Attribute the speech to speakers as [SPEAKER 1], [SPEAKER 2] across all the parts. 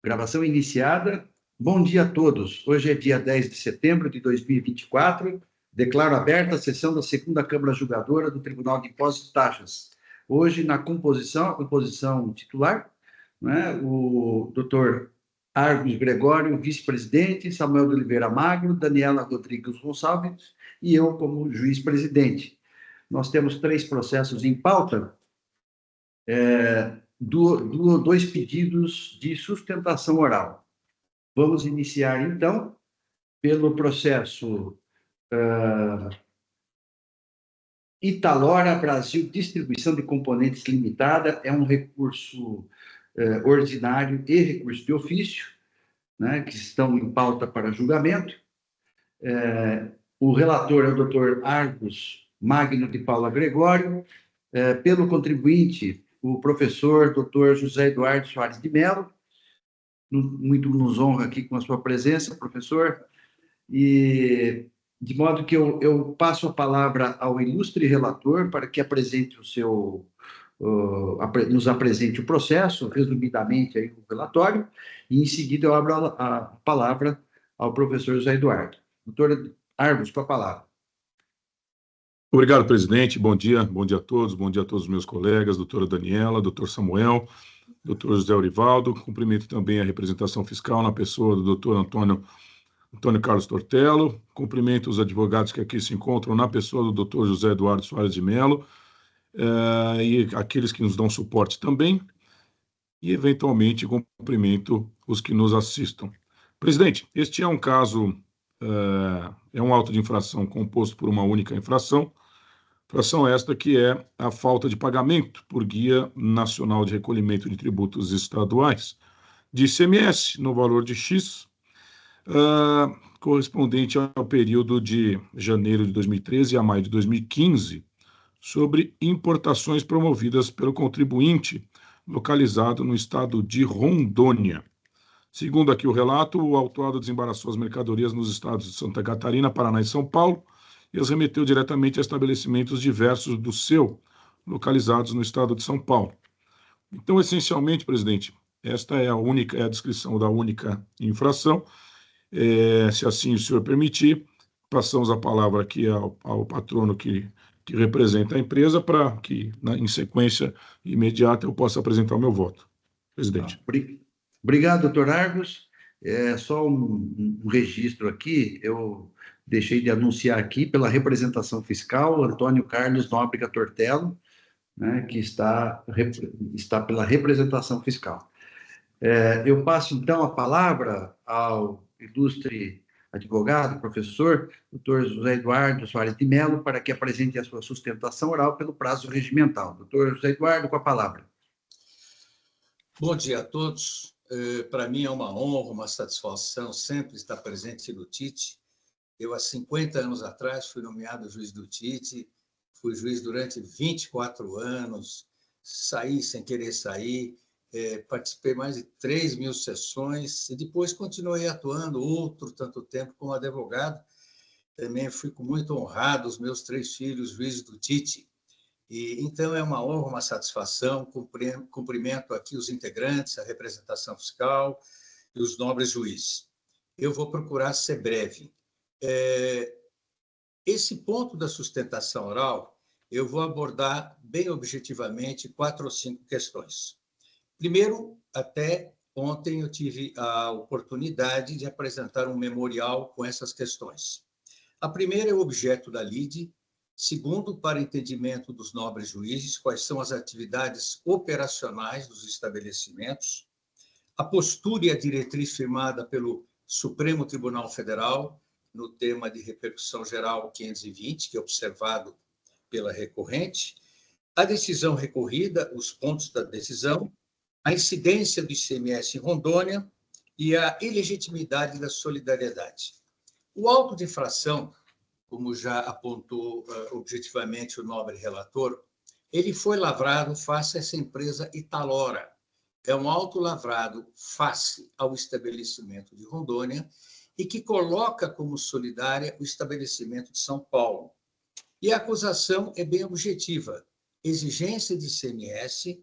[SPEAKER 1] Gravação iniciada. Bom dia a todos. Hoje é dia 10 de setembro de 2024. Declaro aberta a sessão da segunda Câmara Julgadora do Tribunal de Impostos e Taxas. Hoje, a composição titular, né, o doutor Argos Gregório, vice-presidente, Samuel de Oliveira Magro, Daniela Rodrigues Gonçalves e eu como juiz-presidente. Nós temos 3 processos em pauta, dois pedidos de sustentação oral. Vamos iniciar, então, pelo processo Italora Brasil Distribuição de Componentes Limitada. É um recurso ordinário e recurso de ofício, né, que estão em pauta para julgamento. O relator é o doutor Argos Magno de Paula Gregório. Pelo contribuinte, o professor doutor José Eduardo Soares de Mello. Muito nos honra aqui com a sua presença, professor. E de modo que eu passo a palavra ao ilustre relator para que apresente nos apresente o processo, resumidamente aí o relatório, e em seguida eu abro a palavra ao professor José Eduardo. Doutor Argos, com a palavra.
[SPEAKER 2] Obrigado, presidente. Bom dia a todos, bom dia a todos os meus colegas, doutora Daniela, doutor Samuel, doutor José Orivaldo. Cumprimento também a representação fiscal na pessoa do doutor Antônio Carlos Tortello. Cumprimento os advogados que aqui se encontram na pessoa do doutor José Eduardo Soares de Mello, e aqueles que nos dão suporte também, e eventualmente cumprimento os que nos assistam. Presidente, este é um caso, é um auto de infração composto por uma única infração esta que é a falta de pagamento por Guia Nacional de Recolhimento de Tributos Estaduais de ICMS no valor de X, correspondente ao período de janeiro de 2013 a maio de 2015, sobre importações promovidas pelo contribuinte localizado no estado de Rondônia. Segundo aqui o relato, o autuado desembaraçou as mercadorias nos estados de Santa Catarina, Paraná e São Paulo e as remeteu diretamente a estabelecimentos diversos do seu, localizados no estado de São Paulo. Então, essencialmente, presidente, esta é a descrição da única infração. Se assim o senhor permitir, passamos a palavra aqui ao patrono que representa a empresa para que, em sequência imediata, eu possa apresentar o meu voto. Presidente.
[SPEAKER 1] Obrigado, doutor Argos. Só um registro aqui, eu deixei de anunciar aqui pela representação fiscal, Antônio Carlos Nóbrega Tortello, né, que está pela representação fiscal. Eu passo, então, a palavra ao ilustre advogado, professor, doutor José Eduardo Soares de Mello, para que apresente a sua sustentação oral pelo prazo regimental. Doutor José Eduardo, com a palavra.
[SPEAKER 3] Bom dia a todos. Para mim é uma honra, uma satisfação sempre estar presente no TIT. Eu, há 50 anos atrás, fui nomeado juiz do TIT, fui juiz durante 24 anos, saí sem querer sair, participei mais de 3.000 sessões e depois continuei atuando outro tanto tempo como advogado. Também fui muito honrado, os meus 3 filhos juízes do TIT. Então, é uma honra, uma satisfação, cumprimento aqui os integrantes, a representação fiscal e os nobres juízes. Eu vou procurar ser breve. Esse ponto da sustentação oral, eu vou abordar bem objetivamente 4 ou 5 questões. Primeiro, até ontem eu tive a oportunidade de apresentar um memorial com essas questões. A primeira é o objeto da lide. Segundo, para entendimento dos nobres juízes, quais são as atividades operacionais dos estabelecimentos. A postura e a diretriz firmada pelo Supremo Tribunal Federal, no tema de repercussão geral 520, que é observado pela recorrente, a decisão recorrida, os pontos da decisão, a incidência do ICMS em Rondônia e a ilegitimidade da solidariedade. O auto de infração, como já apontou objetivamente o nobre relator, ele foi lavrado face a essa empresa Italora. É um auto lavrado face ao estabelecimento de Rondônia e que coloca como solidária o estabelecimento de São Paulo. E a acusação é bem objetiva, exigência de ICMS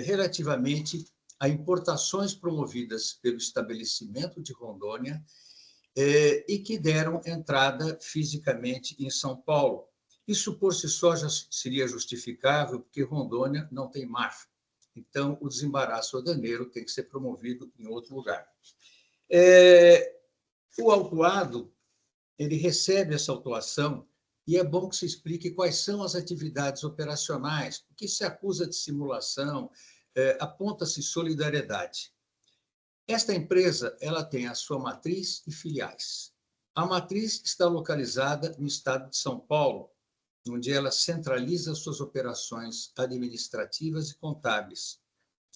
[SPEAKER 3] relativamente a importações promovidas pelo estabelecimento de Rondônia e que deram entrada fisicamente em São Paulo. Isso, por si só, já seria justificável, porque Rondônia não tem mar. Então, o desembaraço aduaneiro tem que ser promovido em outro lugar. O autuado, ele recebe essa autuação e é bom que se explique quais são as atividades operacionais, porque se acusa de simulação, aponta-se solidariedade. Esta empresa ela tem a sua matriz e filiais. A matriz está localizada no estado de São Paulo, onde ela centraliza suas operações administrativas e contábeis.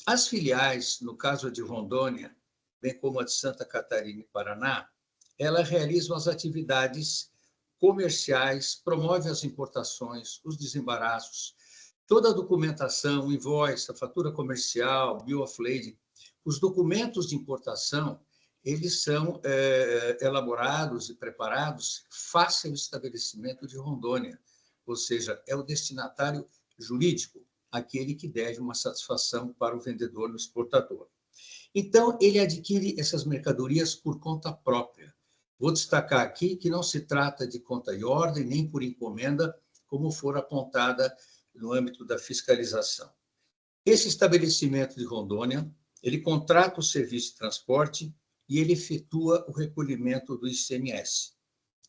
[SPEAKER 3] As filiais, no caso de Rondônia, bem como a de Santa Catarina e Paraná, elas realizam as atividades comerciais, promovem as importações, os desembaraços, toda a documentação, invoice, a fatura comercial, bill of lading, os documentos de importação, eles são elaborados e preparados face ao estabelecimento de Rondônia, ou seja, é o destinatário jurídico, aquele que deve uma satisfação para o vendedor no exportador. Então, ele adquire essas mercadorias por conta própria. Vou destacar aqui que não se trata de conta e ordem, nem por encomenda, como for apontada no âmbito da fiscalização. Esse estabelecimento de Rondônia, ele contrata o serviço de transporte e ele efetua o recolhimento do ICMS.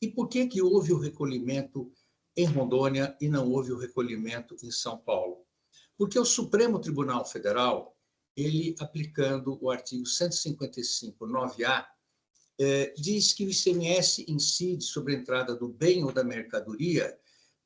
[SPEAKER 3] E por que houve o recolhimento em Rondônia e não houve o recolhimento em São Paulo? Porque o Supremo Tribunal Federal, ele aplicando o artigo 155, 9A, diz que o ICMS incide sobre a entrada do bem ou da mercadoria,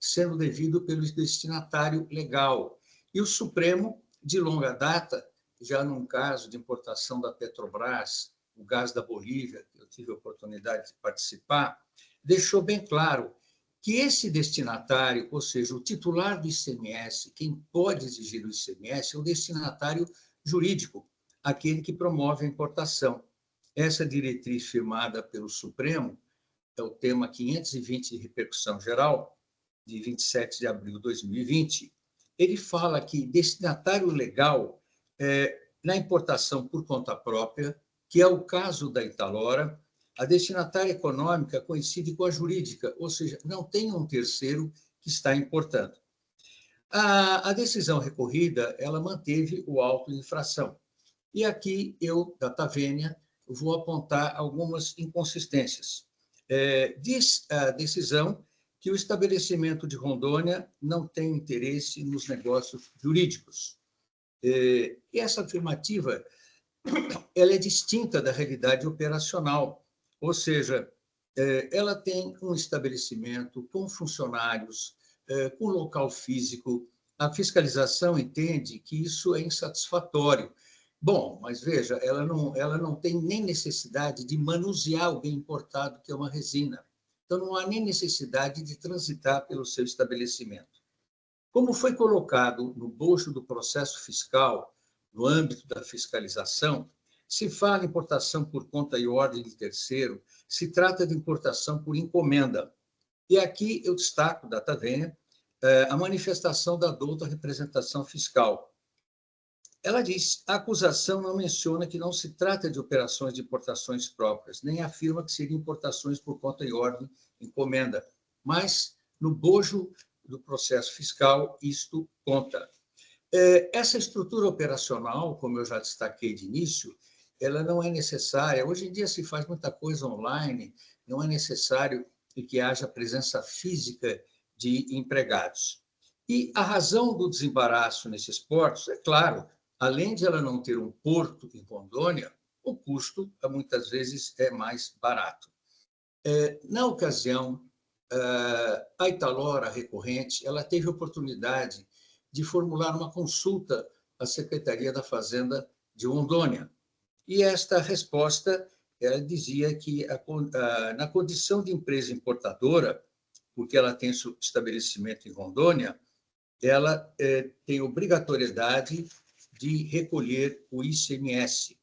[SPEAKER 3] sendo devido pelo destinatário legal. E o Supremo, de longa data, já num caso de importação da Petrobras, o gás da Bolívia, que eu tive a oportunidade de participar, deixou bem claro que esse destinatário, ou seja, o titular do ICMS, quem pode exigir o ICMS, é o destinatário jurídico, aquele que promove a importação. Essa diretriz firmada pelo Supremo é o tema 520 de repercussão geral, de 27 de abril de 2020. Ele fala que destinatário legal, na importação por conta própria, que é o caso da Italora, a destinatária econômica coincide com a jurídica, ou seja, não tem um terceiro que está importando. A decisão recorrida, ela manteve o auto de infração. E aqui eu, Data Vênia, vou apontar algumas inconsistências. Diz a decisão que o estabelecimento de Rondônia não tem interesse nos negócios jurídicos. E essa afirmativa ela é distinta da realidade operacional, ou seja, ela tem um estabelecimento com funcionários, com local físico. A fiscalização entende que isso é insatisfatório. Bom, mas veja, ela não tem nem necessidade de manusear o bem importado, que é uma resina. Então, não há nem necessidade de transitar pelo seu estabelecimento. Como foi colocado no bojo do processo fiscal, no âmbito da fiscalização, se fala em importação por conta e ordem de terceiro, se trata de importação por encomenda. E aqui eu destaco, Data Vênia, a manifestação da douta representação fiscal. Ela diz, a acusação não menciona que não se trata de operações de importações próprias, nem afirma que seriam importações por conta e ordem, encomenda, mas no bojo do processo fiscal isto conta. Essa estrutura operacional, como eu já destaquei de início, ela não é necessária. Hoje em dia se faz muita coisa online, não é necessário que haja presença física de empregados. E a razão do desembaraço nesses portos, é claro, além de ela não ter um porto em Rondônia, o custo, muitas vezes, é mais barato. Na ocasião, a Italora recorrente, ela teve oportunidade de formular uma consulta à Secretaria da Fazenda de Rondônia. E esta resposta, ela dizia que, na condição de empresa importadora, porque ela tem seu estabelecimento em Rondônia, ela tem obrigatoriedade de recolher o ICMS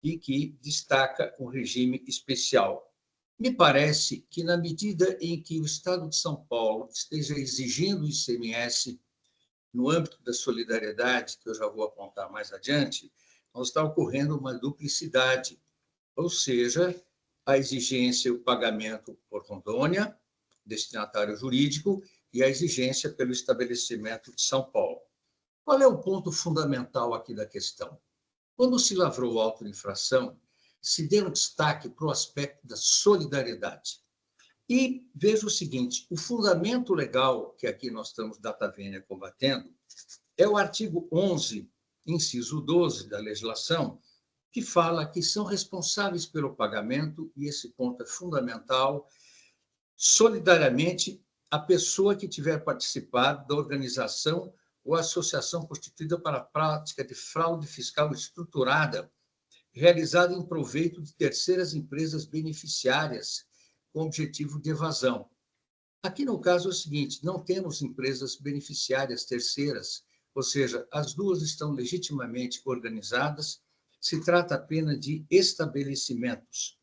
[SPEAKER 3] e que destaca um regime especial. Me parece que, na medida em que o Estado de São Paulo esteja exigindo o ICMS no âmbito da solidariedade, que eu já vou apontar mais adiante, Não está ocorrendo uma duplicidade, ou seja, a exigência, o pagamento por Rondônia, destinatário jurídico, e a exigência pelo estabelecimento de São Paulo. Qual é o ponto fundamental aqui da questão? Quando se lavrou o auto de infração, se deu um destaque para o aspecto da solidariedade. E veja o seguinte, o fundamento legal que aqui nós estamos, data vênia, combatendo, é o artigo 11, inciso 12 da legislação, que fala que são responsáveis pelo pagamento, e esse ponto é fundamental, solidariamente, a pessoa que tiver participado da organização ou associação constituída para a prática de fraude fiscal estruturada, realizada em proveito de terceiras empresas beneficiárias com objetivo de evasão. Aqui, no caso, é o seguinte, não temos empresas beneficiárias terceiras, ou seja, as duas estão legitimamente organizadas, se trata apenas de estabelecimentos.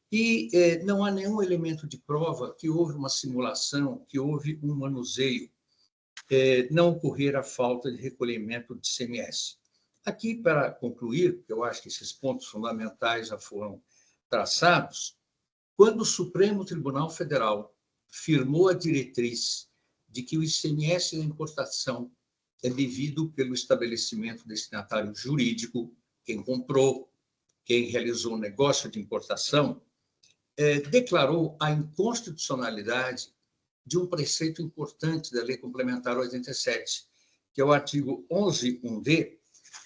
[SPEAKER 3] E não há nenhum elemento de prova que houve uma simulação, que houve um manuseio, não ocorrer a falta de recolhimento de ICMS. Aqui, para concluir, porque eu acho que esses pontos fundamentais já foram traçados, quando o Supremo Tribunal Federal firmou a diretriz de que o ICMS da importação é devido pelo estabelecimento destinatário jurídico, quem comprou, quem realizou o negócio de importação, declarou a inconstitucionalidade de um preceito importante da Lei Complementar 87, que é o artigo 11.1d,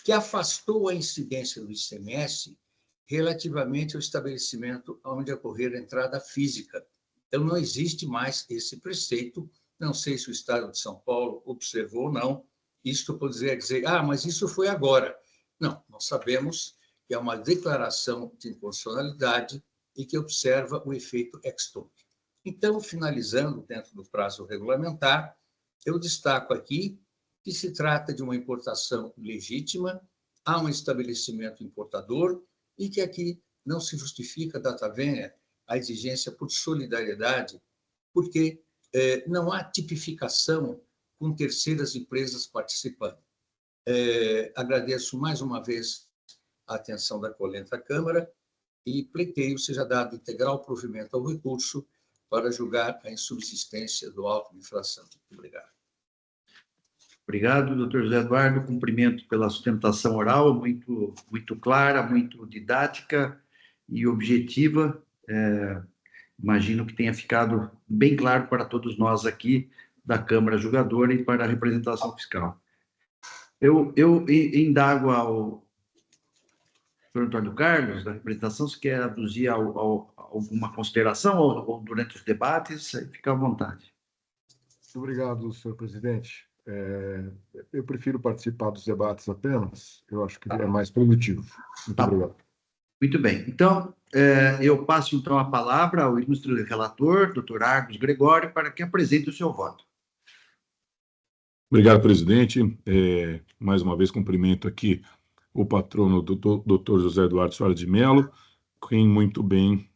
[SPEAKER 3] que afastou a incidência do ICMS relativamente ao estabelecimento onde ocorrer a entrada física. Então, não existe mais esse preceito, não sei se o Estado de São Paulo observou ou não, isto poderia dizer, mas isso foi agora. Não, nós sabemos que é uma declaração de inconstitucionalidade e que observa o efeito ex tunc. Então, finalizando dentro do prazo regulamentar, eu destaco aqui que se trata de uma importação legítima, há um estabelecimento importador e que aqui não se justifica, data vênia, a exigência por solidariedade, porque não há tipificação com terceiras empresas participando. Agradeço mais uma vez a atenção da colenta Câmara e pleiteio seja dado integral provimento ao recurso para julgar a insubsistência do auto de infração. Muito obrigado.
[SPEAKER 1] Obrigado, doutor José Eduardo. Cumprimento pela sustentação oral, muito clara, muito didática e objetiva. Imagino que tenha ficado bem claro para todos nós aqui da Câmara Julgadora e para a representação fiscal. Eu indago ao doutor Antônio Carlos, da representação, se quer aduzir alguma consideração ou durante os debates, fica à vontade.
[SPEAKER 4] Obrigado, senhor presidente. Eu prefiro participar dos debates apenas, eu acho que é mais produtivo. Muito obrigado.
[SPEAKER 1] Muito bem. Então, eu passo então a palavra ao ilustre relator, doutor Argos Gregório, para que apresente o seu voto.
[SPEAKER 2] Obrigado, presidente. Mais uma vez, cumprimento aqui o patrono, doutor José Eduardo Soares de Mello, quem muito bem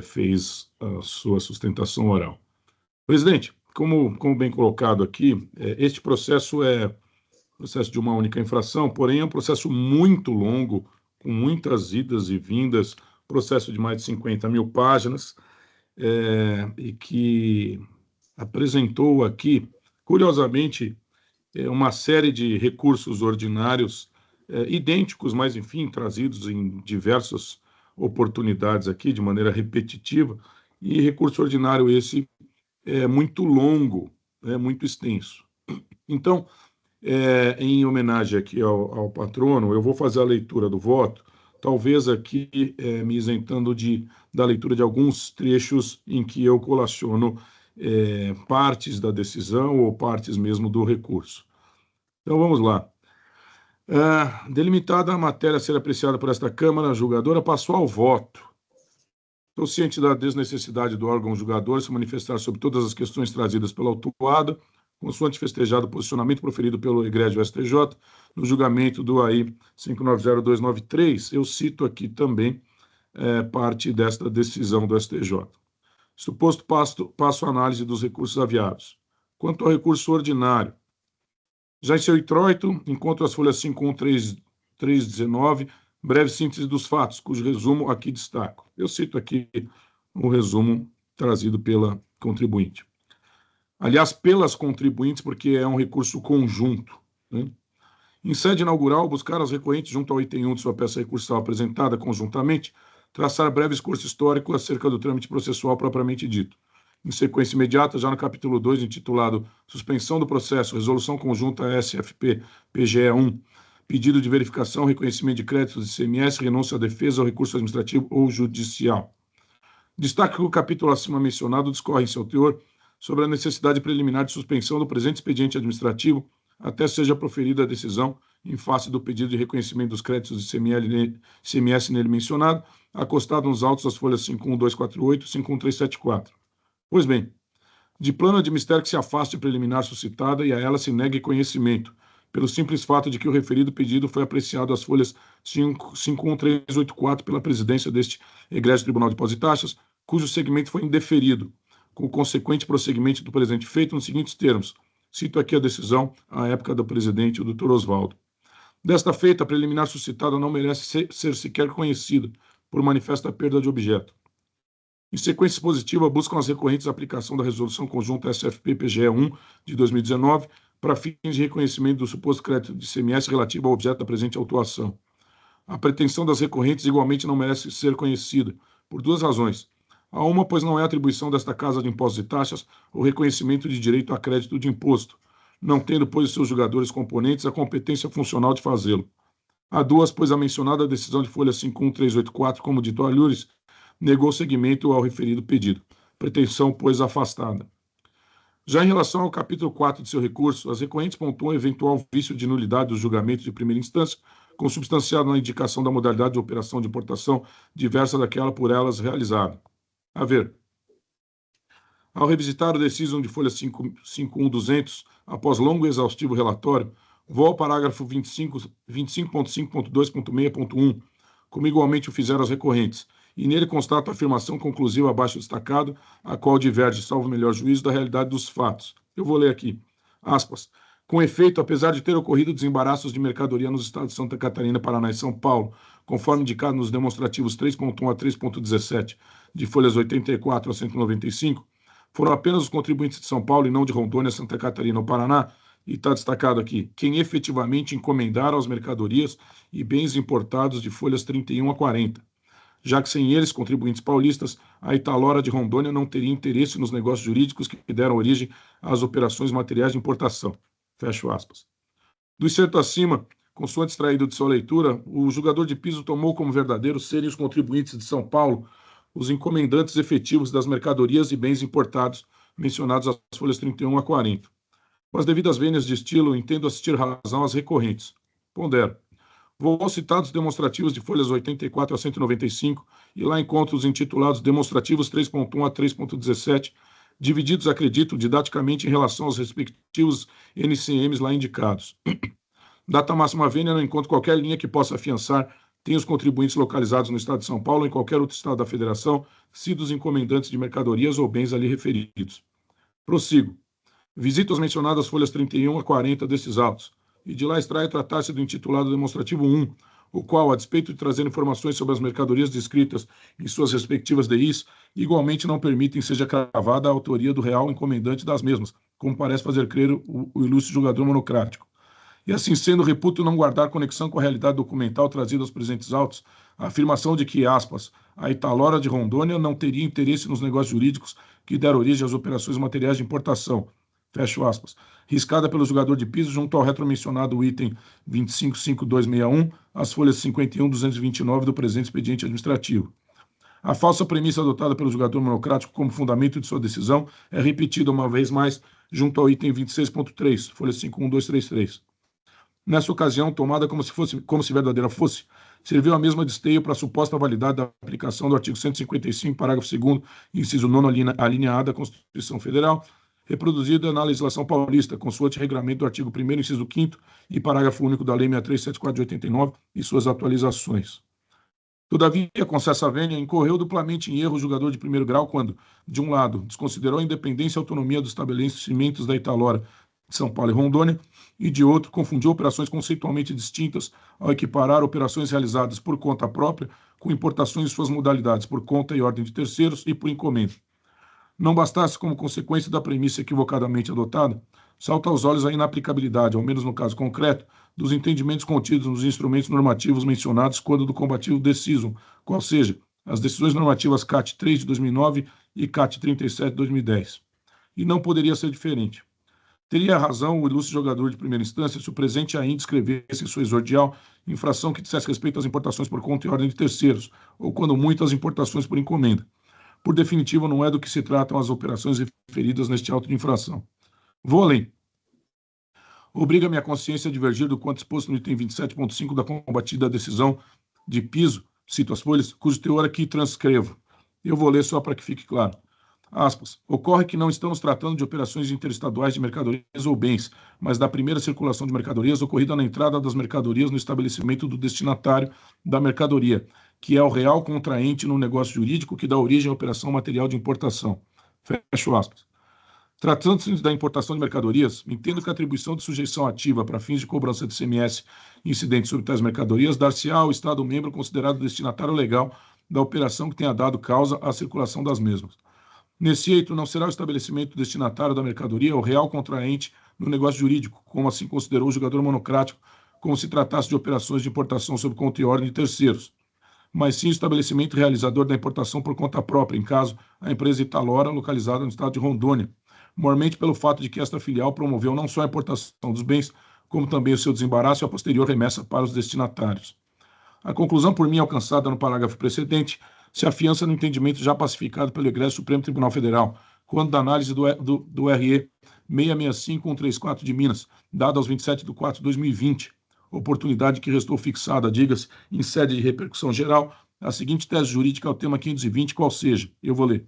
[SPEAKER 2] fez a sua sustentação oral. Presidente, como bem colocado aqui, este processo é processo de uma única infração, porém é um processo muito longo, com muitas idas e vindas, processo de mais de 50 mil páginas, e que apresentou aqui, curiosamente, uma série de recursos ordinários idênticos, mas, enfim, trazidos em diversas oportunidades aqui, de maneira repetitiva, e recurso ordinário esse muito longo, muito extenso. Então, em homenagem aqui ao patrono, eu vou fazer a leitura do voto, talvez aqui me isentando da leitura de alguns trechos em que eu colaciono partes da decisão ou partes mesmo do recurso. Então, vamos lá. Delimitada a matéria a ser apreciada por esta Câmara julgadora, passou ao voto. Estou ciente da desnecessidade do órgão julgador se manifestar sobre todas as questões trazidas pela autuada, consoante festejado o posicionamento proferido pelo egrégio STJ no julgamento do AI 590293. Eu cito aqui também parte desta decisão do STJ. Suposto passo a análise dos recursos aviados. Quanto ao recurso ordinário, já em seu introito, encontro as folhas 51319, Breve síntese dos fatos, cujo resumo aqui destaco. Eu cito aqui o resumo trazido pela contribuinte. Aliás, pelas contribuintes, porque é um recurso conjunto, né? Em sede inaugural, buscar as recorrentes junto ao item 1 de sua peça recursal apresentada conjuntamente, traçar breve discurso histórico acerca do trâmite processual propriamente dito. Em sequência imediata, já no capítulo 2, intitulado Suspensão do Processo, Resolução Conjunta SFP-PGE 1, pedido de verificação, reconhecimento de créditos de ICMS, renúncia à defesa ao recurso administrativo ou judicial. Destaque que o capítulo acima mencionado discorre em seu teor sobre a necessidade preliminar de suspensão do presente expediente administrativo até seja proferida a decisão em face do pedido de reconhecimento dos créditos de ICMS nele mencionado, acostado nos autos das folhas 51248 e 51374. Pois bem, de plano de mistério que se afaste a preliminar suscitada e a ela se negue conhecimento, pelo simples fato de que o referido pedido foi apreciado às folhas 51384 pela presidência deste egrégio Tribunal de Impostos e Taxas, cujo segmento foi indeferido, com o consequente prosseguimento do presente feito nos seguintes termos. Cito aqui a decisão à época do presidente, o Dr. Oswaldo. Desta feita, a preliminar suscitada não merece ser sequer conhecida, por manifesta perda de objeto. Em sequência positiva, buscam as recorrentes a aplicação da Resolução Conjunta SFP-PGE 1 de 2019 para fins de reconhecimento do suposto crédito de ICMS relativo ao objeto da presente autuação. A pretensão das recorrentes igualmente não merece ser conhecida, por duas razões. A uma, pois não é atribuição desta Casa de Impostos e Taxas o reconhecimento de direito a crédito de imposto, não tendo, pois, os seus julgadores componentes a competência funcional de fazê-lo. A duas, pois a mencionada decisão de folha 51384, como dito a Lures, negou seguimento ao referido pedido. Pretensão, pois, afastada. Já em relação ao capítulo 4 de seu recurso, as recorrentes pontuam eventual vício de nulidade do julgamento de primeira instância, consubstanciado na indicação da modalidade de operação de importação diversa daquela por elas realizada. A ver, ao revisitar o decisão de folha 51200, após longo e exaustivo relatório, vou ao parágrafo 25.5.2.6.1, como igualmente o fizeram as recorrentes, e nele constato a afirmação conclusiva abaixo destacado, a qual diverge, salvo melhor juízo, da realidade dos fatos. Eu vou ler aqui, aspas. Com efeito, apesar de ter ocorrido desembaraços de mercadoria nos estados de Santa Catarina, Paraná e São Paulo, conforme indicado nos demonstrativos 3.1 a 3.17, de folhas 84 a 195, foram apenas os contribuintes de São Paulo e não de Rondônia, Santa Catarina ou Paraná, e está destacado aqui, quem efetivamente encomendaram as mercadorias e bens importados de folhas 31 a 40. Já que sem eles, contribuintes paulistas, a Italora de Rondônia não teria interesse nos negócios jurídicos que deram origem às operações materiais de importação. Fecho aspas. Do excerto acima, consoante extraído de sua leitura, o julgador de piso tomou como verdadeiros serem os contribuintes de São Paulo, os encomendantes efetivos das mercadorias e bens importados mencionados às folhas 31 a 40. Com as devidas vênias de estilo, entendo assistir razão às recorrentes. Pondero. Vou aos citados demonstrativos de folhas 84 a 195 e lá encontro os intitulados demonstrativos 3.1 a 3.17, divididos, acredito, didaticamente em relação aos respectivos NCMs lá indicados. Data máxima vênia, não encontro qualquer linha que possa afiançar, tem os contribuintes localizados no estado de São Paulo ou em qualquer outro estado da federação, sido os encomendantes de mercadorias ou bens ali referidos. Prossigo. Visito as mencionadas folhas 31 a 40 desses autos, e de lá extrai tratar-se do intitulado demonstrativo 1, o qual, a despeito de trazer informações sobre as mercadorias descritas em suas respectivas DIs, igualmente não permitem seja cravada a autoria do real encomendante das mesmas, como parece fazer crer o ilustre julgador monocrático. E assim sendo, reputo não guardar conexão com a realidade documental trazida aos presentes autos, a afirmação de que, aspas, a Italora de Rondônia não teria interesse nos negócios jurídicos que deram origem às operações materiais de importação, fecho aspas, riscada pelo julgador de piso junto ao retromencionado item 25.5261, as folhas 51.229 do presente expediente administrativo. A falsa premissa adotada pelo julgador monocrático como fundamento de sua decisão é repetida uma vez mais junto ao item 26.3, folha 51233. Nessa ocasião, tomada como se verdadeira fosse, serviu a mesma de esteio para a suposta validade da aplicação do artigo 155, parágrafo 2º, inciso 9º, alínea A da Constituição Federal, reproduzida na legislação paulista, consoante regramento do artigo 1º, inciso 5º e parágrafo único da Lei 6374 de 89 e suas atualizações. Todavia, concessa vênia, incorreu duplamente em erro o julgador de primeiro grau quando, de um lado, desconsiderou a independência e autonomia dos estabelecimentos da Italora de São Paulo e Rondônia, e, de outro, confundiu operações conceitualmente distintas ao equiparar operações realizadas por conta própria com importações em suas modalidades por conta e ordem de terceiros e por encomenda. Não bastasse como consequência da premissa equivocadamente adotada, salta aos olhos a inaplicabilidade, ao menos no caso concreto, dos entendimentos contidos nos instrumentos normativos mencionados quando do combativo decisum, qual seja, as decisões normativas CAT 3 de 2009 e CAT 37 de 2010. E não poderia ser diferente. Teria razão o ilustre jogador de primeira instância se o presente ainda escrevesse em sua exordial infração que dissesse respeito às importações por conta e ordem de terceiros, ou quando muito às importações por encomenda. Por definitivo, não é do que se tratam as operações referidas neste auto de infração. Vou além. Obriga-me a consciência a divergir do quanto exposto no item 27.5 da combatida decisão de piso, cito as folhas, cujo teor aqui transcrevo. Eu vou ler só para que fique claro. Aspas. Ocorre que não estamos tratando de operações interestaduais de mercadorias ou bens, mas da primeira circulação de mercadorias ocorrida na entrada das mercadorias no estabelecimento do destinatário da mercadoria, que é o real contraente no negócio jurídico que dá origem à operação material de importação. Fecho aspas. Tratando-se da importação de mercadorias, entendo que a atribuição de sujeição ativa para fins de cobrança de ICMS incidentes sobre tais mercadorias dar-se-á ao Estado-membro considerado destinatário legal da operação que tenha dado causa à circulação das mesmas. Nesse eito, não será o estabelecimento destinatário da mercadoria o real contraente no negócio jurídico, como assim considerou o julgador monocrático, como se tratasse de operações de importação sob conta e ordem de terceiros, mas sim o estabelecimento realizador da importação por conta própria, em caso a empresa Italora, localizada no estado de Rondônia, mormente pelo fato de que esta filial promoveu não só a importação dos bens, como também o seu desembaraço e a posterior remessa para os destinatários. A conclusão por mim alcançada no parágrafo precedente se afiança no entendimento já pacificado pelo egresso Supremo Tribunal Federal, quando da análise do RE 665134 de Minas, dada aos 27 de 4 de 2020, oportunidade que restou fixada, diga-se, em sede de repercussão geral, a seguinte tese jurídica ao tema 520, qual seja, eu vou ler.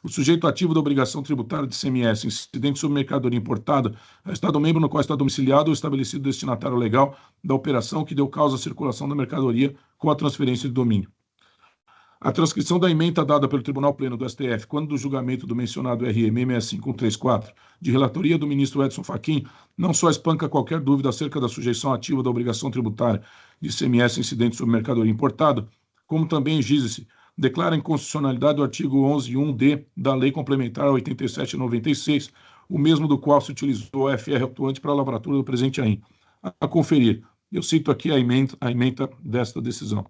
[SPEAKER 2] O sujeito ativo da obrigação tributária de ICMS incidente sobre mercadoria importada é o Estado-membro no qual está domiciliado ou estabelecido destinatário legal da operação que deu causa à circulação da mercadoria com a transferência de domínio. A transcrição da ementa dada pelo Tribunal Pleno do STF, quando do julgamento do mencionado RE 665134, de relatoria do ministro Edson Fachin, não só espanca qualquer dúvida acerca da sujeição ativa da obrigação tributária de ICMS incidente sobre mercadoria importada, como também gize-se, declara a inconstitucionalidade do artigo 11.1d da Lei Complementar 87/96, o mesmo do qual se utilizou a FR atuante para a lavratura do presente AIM. A conferir, eu cito aqui a ementa desta decisão.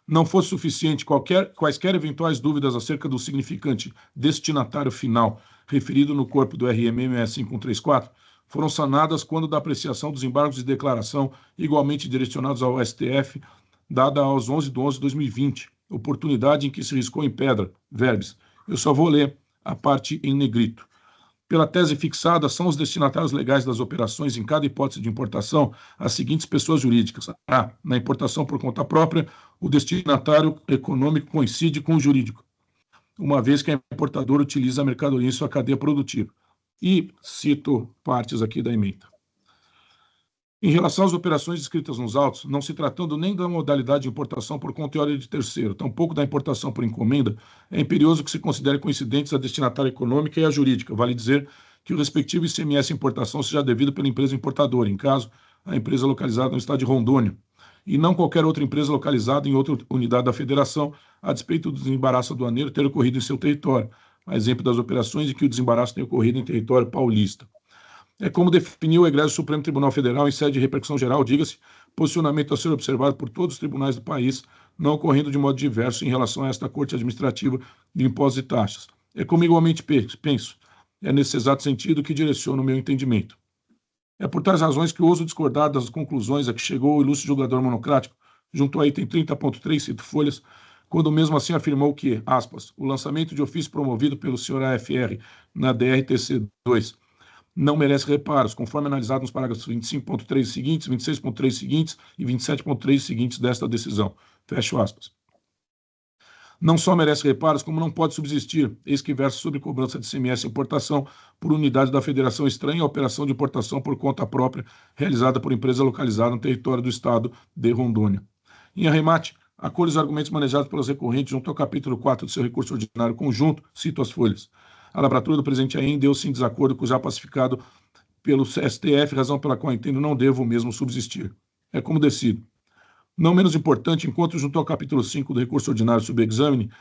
[SPEAKER 2] Não fosse suficiente quaisquer eventuais dúvidas acerca do significante destinatário final referido no corpo do RM 65134, foram sanadas quando da apreciação dos embargos de declaração igualmente direcionados ao STF, dada aos 11 de 11 de 2020, oportunidade em que se riscou em pedra, verbis. Eu só vou ler a parte em negrito. Pela tese fixada, são os destinatários legais das operações em cada hipótese de importação as seguintes pessoas jurídicas. A. Na importação por conta própria, o destinatário econômico coincide com o jurídico, uma vez que a importadora utiliza a mercadoria em sua cadeia produtiva. E cito partes aqui da ementa. Em relação às operações descritas nos autos, não se tratando nem da modalidade de importação por conta e ordem de terceiro, tampouco da importação por encomenda, é imperioso que se considere coincidentes a destinatária econômica e a jurídica. Vale dizer que o respectivo ICMS importação seja devido pela empresa importadora, em caso, a empresa localizada no estado de Rondônia, e não qualquer outra empresa localizada em outra unidade da federação, a despeito do desembaraço aduaneiro ter ocorrido em seu território, a exemplo das operações em que o desembaraço tem ocorrido em território paulista. É como definiu o egresso Supremo Tribunal Federal em sede de repercussão geral, diga-se, posicionamento a ser observado por todos os tribunais do país, não ocorrendo de modo diverso em relação a esta Corte Administrativa de Impostos e Taxas. É como igualmente penso, é nesse exato sentido que direciono o meu entendimento. É por tais razões que ouso discordar das conclusões a que chegou o ilustre julgador monocrático, junto a item 30.3, cito folhas, quando mesmo assim afirmou que, aspas, o lançamento de ofício promovido pelo senhor AFR na DRTC 2 não merece reparos, conforme analisado nos parágrafos 25.3 seguintes, 26.3 seguintes e 27.3 seguintes desta decisão. Fecho aspas. Não só merece reparos, como não pode subsistir, eis que versa sobre cobrança de ICMS importação por unidade da federação estranha à operação de importação por conta própria realizada por empresa localizada no território do estado de Rondônia. Em arremate, acolho os argumentos manejados pelas recorrentes junto ao capítulo 4 do seu recurso ordinário conjunto, cito as folhas. A lavratura do presente AIM deu-se em desacordo com o já pacificado pelo STF, razão pela qual entendo não devo mesmo subsistir. É como decido. Não menos importante, encontro junto ao capítulo 5 do recurso ordinário subexame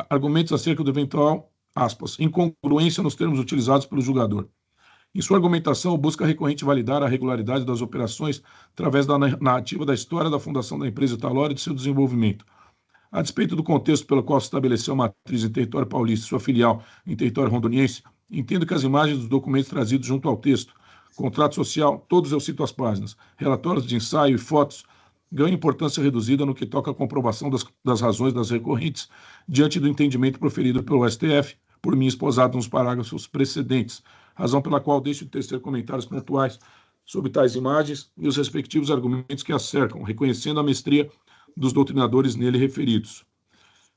[SPEAKER 2] argumentos acerca do eventual, aspas, incongruência nos termos utilizados pelo julgador. Em sua argumentação, busca a recorrente validar a regularidade das operações através da narrativa da história da fundação da empresa Italor e de seu desenvolvimento. A despeito do contexto pelo qual se estabeleceu a matriz em território paulista e sua filial em território rondoniense, entendo que as imagens dos documentos trazidos junto ao texto, contrato social, todos eu cito as páginas, relatórios de ensaio e fotos, ganham importância reduzida no que toca à comprovação das razões das recorrentes diante do entendimento proferido pelo STF, por mim esposado nos parágrafos precedentes, razão pela qual deixo de tecer comentários pontuais sobre tais imagens e os respectivos argumentos que as cercam, reconhecendo a mestria dos doutrinadores nele referidos.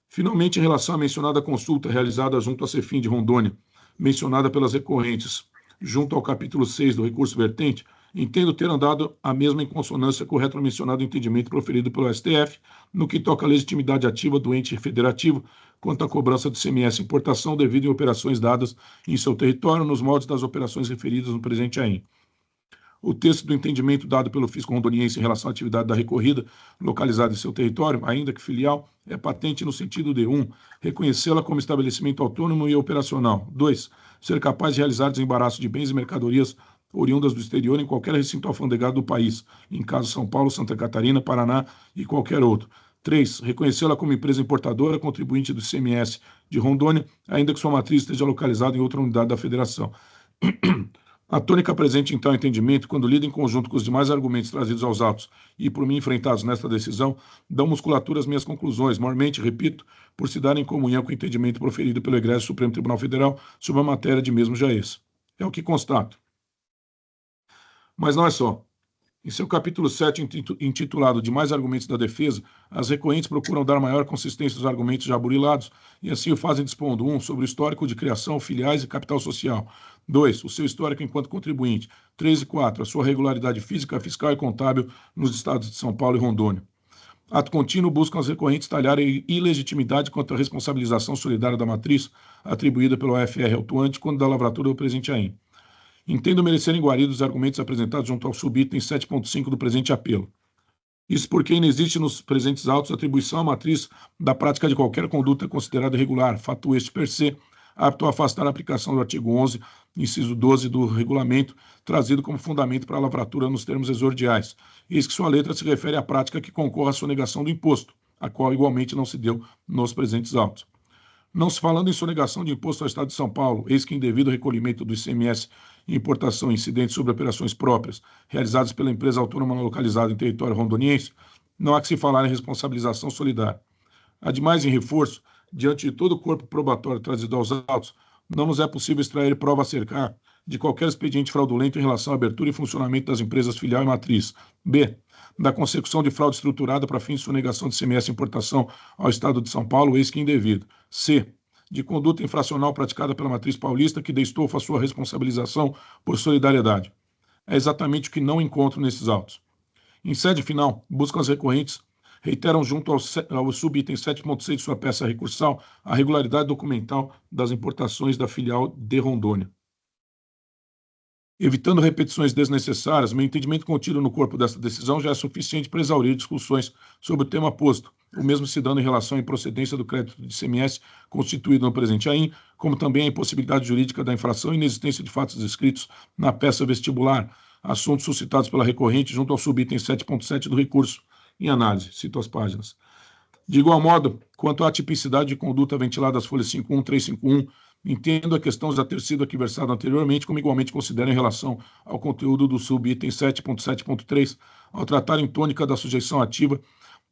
[SPEAKER 2] Finalmente, em relação à mencionada consulta realizada junto à Cefim de Rondônia, mencionada pelas recorrentes junto ao capítulo 6 do recurso vertente, entendo ter andado a mesma em consonância com o retromencionado entendimento proferido pelo STF, no que toca à legitimidade ativa do ente federativo quanto à cobrança do ICMS importação devido em operações dadas em seu território, nos moldes das operações referidas no presente AIM. O texto do entendimento dado pelo fisco rondoniense em relação à atividade da recorrida, localizada em seu território, ainda que filial, é patente no sentido de 1. Reconhecê-la como estabelecimento autônomo e operacional. 2. Ser capaz de realizar desembaraço de bens e mercadorias oriundas do exterior em qualquer recinto alfandegado do país, em caso São Paulo, Santa Catarina, Paraná e qualquer outro. 3. Reconhecê-la como empresa importadora, contribuinte do ICMS de Rondônia, ainda que sua matriz esteja localizada em outra unidade da federação. A tônica presente em tal entendimento, quando lida em conjunto com os demais argumentos trazidos aos autos e por mim enfrentados nesta decisão, dão musculatura às minhas conclusões, maiormente, repito, por se darem em comunhão com o entendimento proferido pelo egresso Supremo Tribunal Federal sobre a matéria de mesmo jaez. É o que constato. Mas não é só. Em seu capítulo 7, intitulado Demais Argumentos da Defesa, as recorrentes procuram dar maior consistência aos argumentos já burilados e assim o fazem dispondo 1. Sobre o histórico de criação, filiais e capital social. 2. O seu histórico enquanto contribuinte. 3 e 4. A sua regularidade física, fiscal e contábil nos estados de São Paulo e Rondônia. Ato contínuo, buscam as recorrentes talhar a ilegitimidade quanto à responsabilização solidária da matriz atribuída pelo AFR autuante quando da lavratura do presente AIM. Entendo merecerem guaridos os argumentos apresentados junto ao subitem 7.5 do presente apelo. Isso porque inexiste nos presentes autos atribuição à matriz da prática de qualquer conduta considerada irregular, fato este per se, apto a afastar a aplicação do artigo 11, inciso 12 do regulamento, trazido como fundamento para a lavratura nos termos exordiais. Eis que sua letra se refere à prática que concorra à sonegação do imposto, a qual igualmente não se deu nos presentes autos. Não se falando em sonegação de imposto ao Estado de São Paulo, eis que indevido recolhimento do ICMS e importação incidente sobre operações próprias realizadas pela empresa autônoma localizada em território rondoniense, não há que se falar em responsabilização solidária. Ademais, em reforço, diante de todo o corpo probatório trazido aos autos, não nos é possível extrair prova acerca de qualquer expediente fraudulento em relação à abertura e funcionamento das empresas filial e matriz. B. Da consecução de fraude estruturada para fins de sonegação de ICMS e importação ao Estado de São Paulo, eis que indevido. C. De conduta infracional praticada pela matriz paulista que dê estofo à sua responsabilização por solidariedade. É exatamente o que não encontro nesses autos. Em sede final, buscam as recorrentes, reiteram junto ao subitem 7.6 de sua peça recursal a regularidade documental das importações da filial de Rondônia. Evitando repetições desnecessárias, meu entendimento contido no corpo desta decisão já é suficiente para exaurir discussões sobre o tema posto, o mesmo se dando em relação à improcedência do crédito de ICMS constituído no presente AIM, como também a impossibilidade jurídica da infração e inexistência de fatos descritos na peça vestibular, assuntos suscitados pela recorrente junto ao subitem 7.7 do recurso em análise. Cito as páginas. De igual modo, quanto à tipicidade de conduta ventilada às folhas 51, 351, entendo a questão já ter sido aqui versada anteriormente, como igualmente considero em relação ao conteúdo do subitem 7.7.3, ao tratar em tônica da sujeição ativa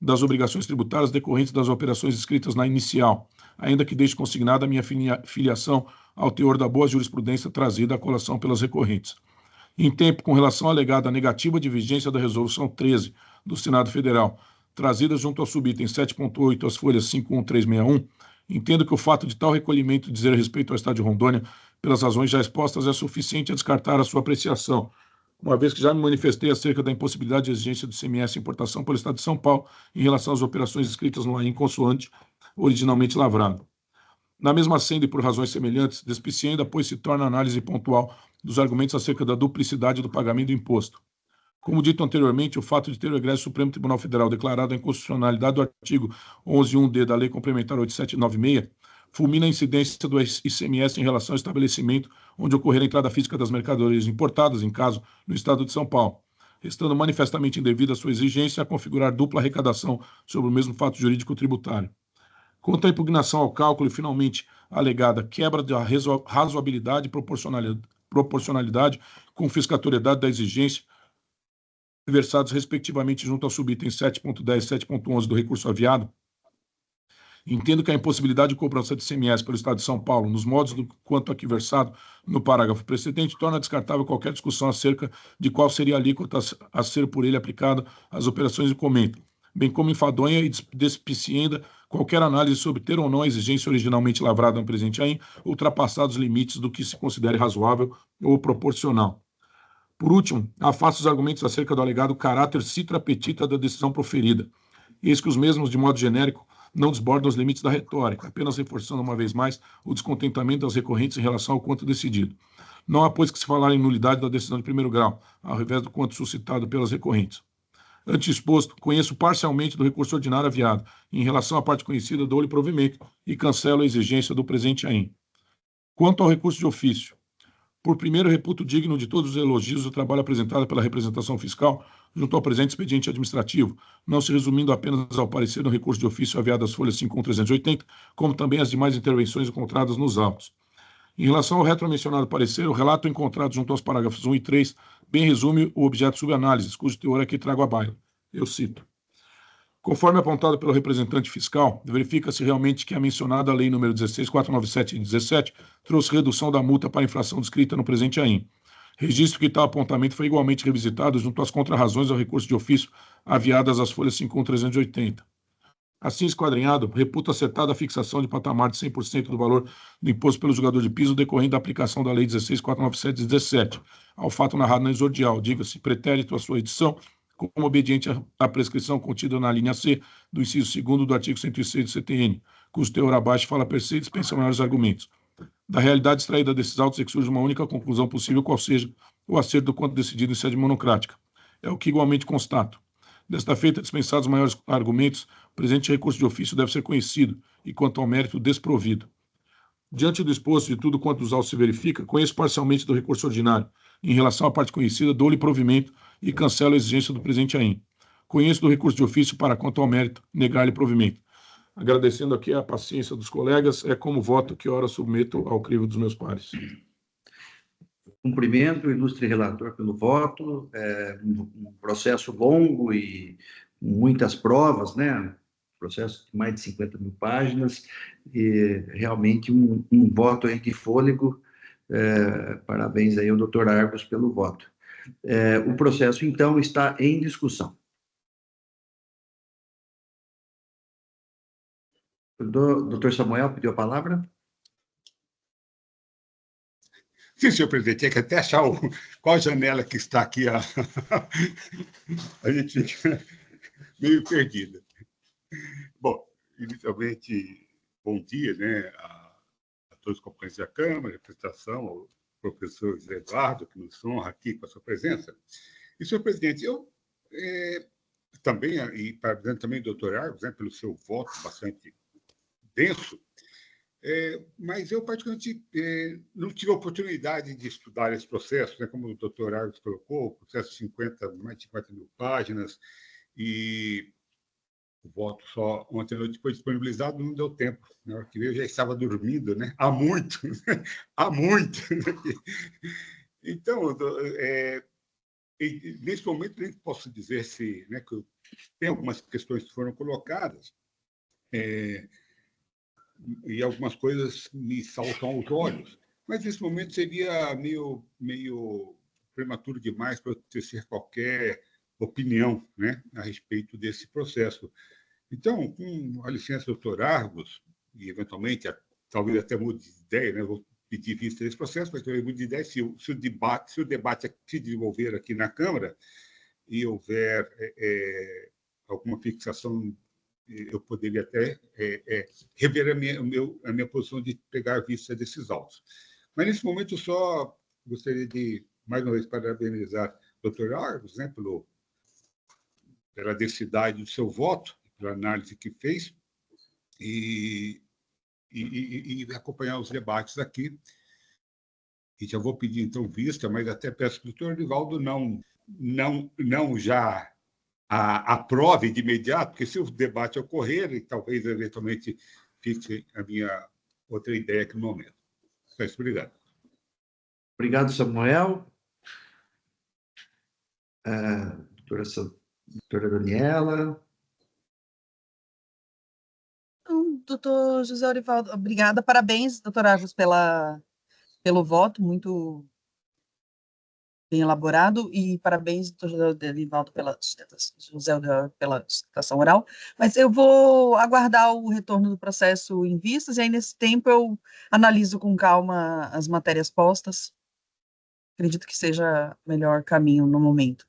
[SPEAKER 2] das obrigações tributárias decorrentes das operações escritas na inicial, ainda que deixe consignada a minha filiação ao teor da boa jurisprudência trazida à colação pelas recorrentes. Em tempo, com relação à alegada negativa de vigência da Resolução 13 do Senado Federal, trazida junto ao subitem 7.8, as folhas 51361, entendo que o fato de tal recolhimento dizer respeito ao Estado de Rondônia, pelas razões já expostas, é suficiente a descartar a sua apreciação, uma vez que já me manifestei acerca da impossibilidade de exigência do ICMS importação pelo Estado de São Paulo em relação às operações escritas no AIM consoante originalmente lavrado. Na mesma senda e por razões semelhantes, despicienda, pois se torna análise pontual dos argumentos acerca da duplicidade do pagamento do imposto. Como dito anteriormente, o fato de ter o egresso do Supremo Tribunal Federal declarado a inconstitucionalidade do artigo 11.1d da Lei Complementar 8796 fulmina a incidência do ICMS em relação ao estabelecimento onde ocorrer a entrada física das mercadorias importadas, em caso, no Estado de São Paulo, restando manifestamente indevida a sua exigência a configurar dupla arrecadação sobre o mesmo fato jurídico tributário. Quanto à impugnação ao cálculo e, finalmente, alegada quebra da razoabilidade e proporcionalidade com fiscatoriedade da exigência, versados respectivamente junto ao subitem 7.10 e 7.11 do recurso aviado, entendo que a impossibilidade de cobrança de ICMS pelo Estado de São Paulo, nos modos do quanto aqui versado no parágrafo precedente, torna descartável qualquer discussão acerca de qual seria a alíquota a ser por ele aplicada às operações de comenta, bem como enfadonha e despicienda qualquer análise sobre ter ou não a exigência originalmente lavrada no presente AIM ultrapassado os limites do que se considere razoável ou proporcional. Por último, afasto os argumentos acerca do alegado caráter citra petita da decisão proferida. Eis que os mesmos, de modo genérico, não desbordam os limites da retórica, apenas reforçando uma vez mais o descontentamento das recorrentes em relação ao quanto decidido. Não há, pois, que se falar em nulidade da decisão de primeiro grau, ao invés do quanto suscitado pelas recorrentes. Ante exposto, conheço parcialmente do recurso ordinário aviado, em relação à parte conhecida, dou-lhe provimento e cancelo a exigência do presente AIM. Quanto ao recurso de ofício, por primeiro, reputo digno de todos os elogios o trabalho apresentado pela representação fiscal junto ao presente expediente administrativo, não se resumindo apenas ao parecer no recurso de ofício aviado às folhas 5.380, como também as demais intervenções encontradas nos autos. Em relação ao retromencionado parecer, o relato encontrado junto aos parágrafos 1 e 3 bem resume o objeto subanálise, cujo teor aqui trago à baila. Eu cito. Conforme apontado pelo representante fiscal, verifica-se realmente que a mencionada Lei nº 16.497 de 17 trouxe redução da multa para infração descrita no presente AIM. Registro que tal apontamento foi igualmente revisitado junto às contrarrazões ao recurso de ofício aviadas às folhas 5.380. Assim esquadrinhado, reputo acertada a fixação de patamar de 100% do valor do imposto pelo julgador de piso decorrente da aplicação da Lei 16.497 de 17, ao fato narrado na exordial, diga-se, pretérito à sua edição, como obediente à prescrição contida na linha C do inciso 2º do artigo 106 do CTN, cujo teor abaixo fala per se e dispensa maiores argumentos. Da realidade extraída desses autos é que surge uma única conclusão possível, qual seja o acerto do quanto decidido em sede monocrática. É o que igualmente constato. Desta feita, dispensados os maiores argumentos, o presente recurso de ofício deve ser conhecido e, quanto ao mérito, desprovido. Diante do exposto de tudo quanto os autos se verifica, conheço parcialmente do recurso ordinário. Em relação à parte conhecida, dou-lhe provimento e cancelo a exigência do presente AIM. Conheço do recurso de ofício para, quanto ao mérito, negar-lhe provimento. Agradecendo aqui a paciência dos colegas, é como voto que ora submeto ao crivo dos meus pares.
[SPEAKER 1] Cumprimento o ilustre relator pelo voto, um processo longo e muitas provas, né? Processo de mais de 50 mil páginas, e realmente um voto aí de fôlego. Parabéns aí ao doutor Argos pelo voto. O processo, então, está em discussão. O doutor Samuel pediu a palavra?
[SPEAKER 5] Sim, senhor presidente, tinha que até achar qual janela que está aqui. A gente fica meio perdido. Bom, inicialmente, bom dia, né, a todos os componentes da Câmara, representação, ao professor José Eduardo, que nos honra aqui com a sua presença. E, senhor presidente, eu também, e parabenizando também o doutor Argos, né, pelo seu voto bastante denso, mas eu, particularmente, não tive a oportunidade de estudar esse processo, né, como o doutor Argos colocou, o processo de mais de 50 mil páginas, e o voto só ontem à noite foi disponibilizado, não deu tempo. Na hora que veio, eu já estava dormindo, né? Há muito, há muito. Então, nesse momento, nem posso dizer se, né, que tem algumas questões que foram colocadas, e algumas coisas me saltam aos olhos, mas nesse momento seria meio prematuro demais para eu tecer qualquer opinião, né, a respeito desse processo. Então, com a licença do doutor Argos, e eventualmente, talvez até mude de ideia, né, vou pedir vista desse processo, mas talvez mude de ideia se o debate se desenvolver aqui na Câmara e houver alguma fixação eu poderia até rever a minha posição de pegar vista desses autos. Mas, nesse momento, eu só gostaria de, mais uma vez, parabenizar o Dr. Argos, né, pela densidade do seu voto, pela análise que fez, e acompanhar os debates aqui. E já vou pedir, então, vista, mas até peço que o doutor Arivaldo não já aprove de imediato, porque se o debate ocorrer, e talvez, eventualmente, fixe a minha outra ideia aqui no momento. Só isso, obrigado.
[SPEAKER 1] Obrigado, Samuel. Doutora Daniela.
[SPEAKER 6] Então, doutor José Aurivaldo, obrigada. Parabéns, doutor Argos, pelo voto, muito bem elaborado, e parabéns, doutor José Aurivaldo, pela sustentação oral. Mas eu vou aguardar o retorno do processo em vistas, e aí, nesse tempo, eu analiso com calma as matérias postas. Acredito que seja o melhor caminho no momento.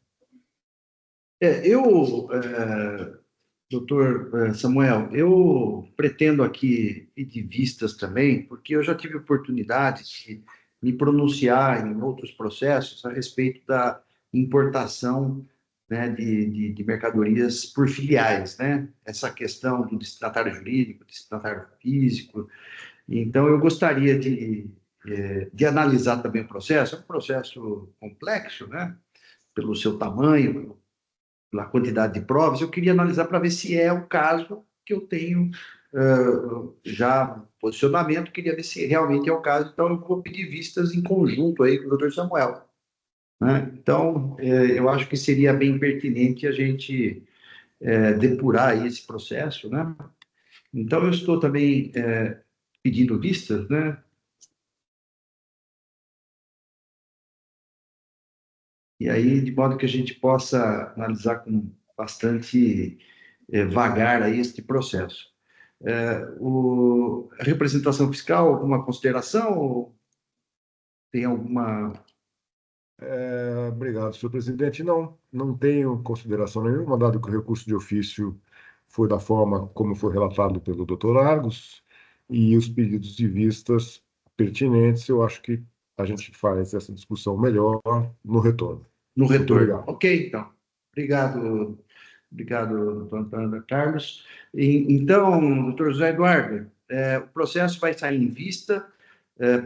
[SPEAKER 1] Doutor Samuel, eu pretendo aqui ir de vistas também, porque eu já tive oportunidade de me pronunciar em outros processos a respeito da importação, né, de mercadorias por filiais, né? Essa questão do destinatário jurídico, destinatário físico. Então, eu gostaria de analisar também o processo. É um processo complexo, né? Pelo seu tamanho, pela quantidade de provas. Eu queria analisar para ver se é o caso que eu tenho já posicionamento, queria ver se realmente é o caso. Então, eu vou pedir vistas em conjunto aí com o doutor Samuel, né? Então, eu acho que seria bem pertinente a gente depurar aí esse processo, né? Então, eu estou também pedindo vistas, né? E aí, de modo que a gente possa analisar com bastante vagar aí este processo. A representação fiscal, alguma consideração? Ou tem alguma...
[SPEAKER 4] Obrigado, senhor presidente. Não tenho consideração nenhuma, dado que o recurso de ofício foi da forma como foi relatado pelo doutor Argos, e os pedidos de vistas pertinentes, eu acho que a gente faz essa discussão melhor no retorno.
[SPEAKER 1] No retorno.
[SPEAKER 4] Obrigado.
[SPEAKER 1] Ok, então. Obrigado, doutor Antônio Carlos. Então, doutor José Eduardo, o processo vai sair em vista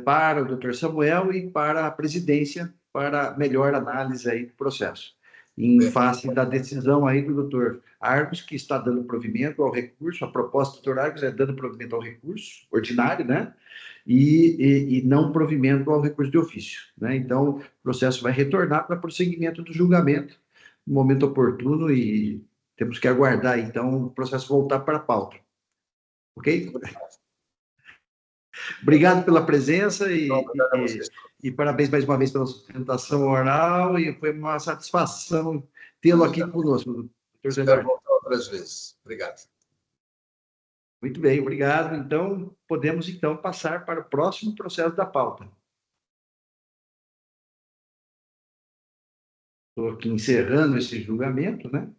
[SPEAKER 1] para o doutor Samuel e para a presidência, para melhor análise aí do processo, em face da decisão aí do doutor Argos, que está dando provimento ao recurso. A proposta do doutor Argos é dando provimento ao recurso ordinário, né? E não provimento ao recurso de ofício, né? Então, o processo vai retornar para prosseguimento do julgamento no momento oportuno, e temos que aguardar, então, o processo voltar para a pauta. Ok? Obrigado pela presença e parabéns mais uma vez pela sustentação oral, e foi uma satisfação tê-lo aqui conosco, doutor José Eduardo.
[SPEAKER 3] Espero voltar outras vezes. Obrigado.
[SPEAKER 1] Muito bem, obrigado. Então, podemos, então, passar para o próximo processo da pauta. Estou aqui encerrando esse julgamento, né?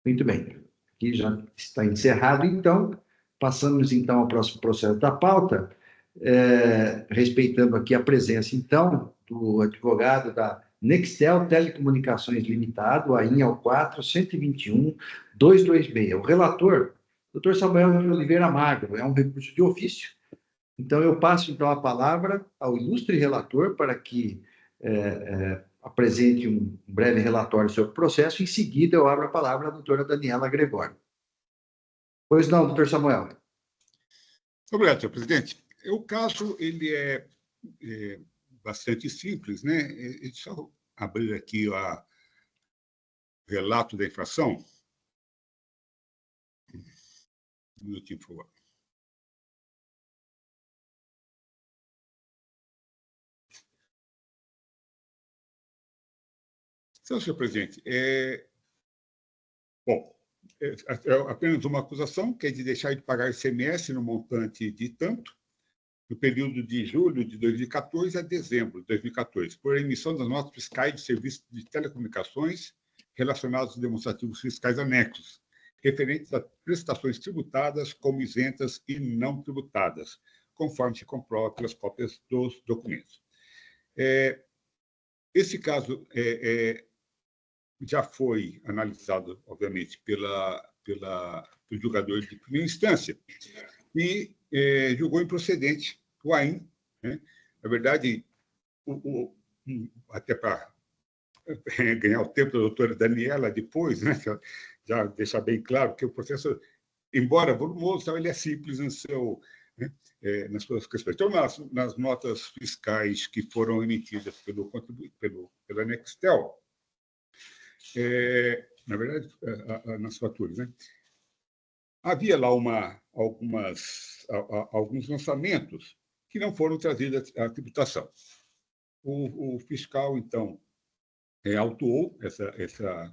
[SPEAKER 1] Muito bem. Aqui já está encerrado, então. Passamos, então, ao próximo processo da pauta, respeitando aqui a presença, então, do advogado da Nextel Telecomunicações Limitado, AINHA 4-121-226. O relator, doutor Samuel Oliveira Magro, é um recurso de ofício. Então, eu passo, então, a palavra ao ilustre relator para que apresente um breve relatório sobre o processo. Em seguida, eu abro a palavra à doutora Daniela Gregório. Pois não, doutor Samuel.
[SPEAKER 5] Obrigado, senhor presidente. O caso ele é bastante simples, né? Deixa eu abrir aqui o relato da infração. Um minutinho, por favor. Então, senhor presidente, bom, é apenas uma acusação, que é de deixar de pagar ICMS no montante de tanto, no período de julho de 2014 a dezembro de 2014, por emissão das notas fiscais de serviços de telecomunicações relacionados aos demonstrativos fiscais anexos, referentes a prestações tributadas como isentas e não tributadas, conforme se comprova pelas cópias dos documentos. Esse caso já foi analisado, obviamente, pelo julgador de primeira instância e julgou improcedente o AIM, né? Na verdade, até para ganhar o tempo da doutora Daniela depois, né? Já deixar bem claro que o processo, embora volumoso, ele é simples no seu, né? Nas suas questões. Então, nas notas fiscais que foram emitidas pela Nextel, na verdade, nas faturas, né? Havia lá alguns lançamentos que não foram trazidos à tributação. O fiscal, então, autuou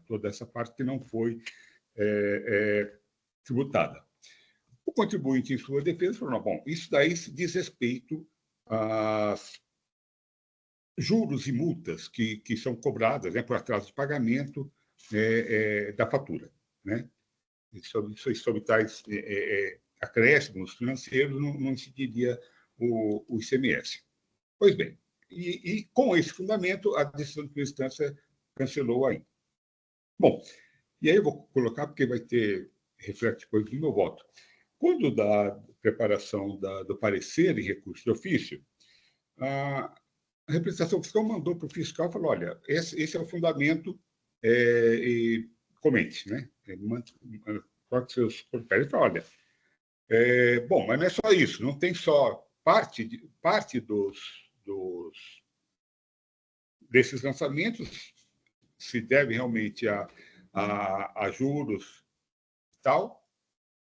[SPEAKER 5] toda essa parte que não foi tributada. O contribuinte, em sua defesa, falou: não, bom, isso daí diz respeito a juros e multas que são cobradas, né, por atraso de pagamento da fatura, né? Sobre tais acréscimos financeiros não incidiria o ICMS. Pois bem, e com esse fundamento, a decisão de primeira instância cancelou aí. Bom, e aí eu vou colocar, porque vai ter reflexo depois do meu voto. Quando da preparação do parecer em recurso de ofício, a representação fiscal mandou para o fiscal e falou: olha, esse é o fundamento, e comente, né? Coloque seus comentários e fala: olha, bom, mas não é só isso, não tem só parte desses lançamentos se deve realmente a juros e tal,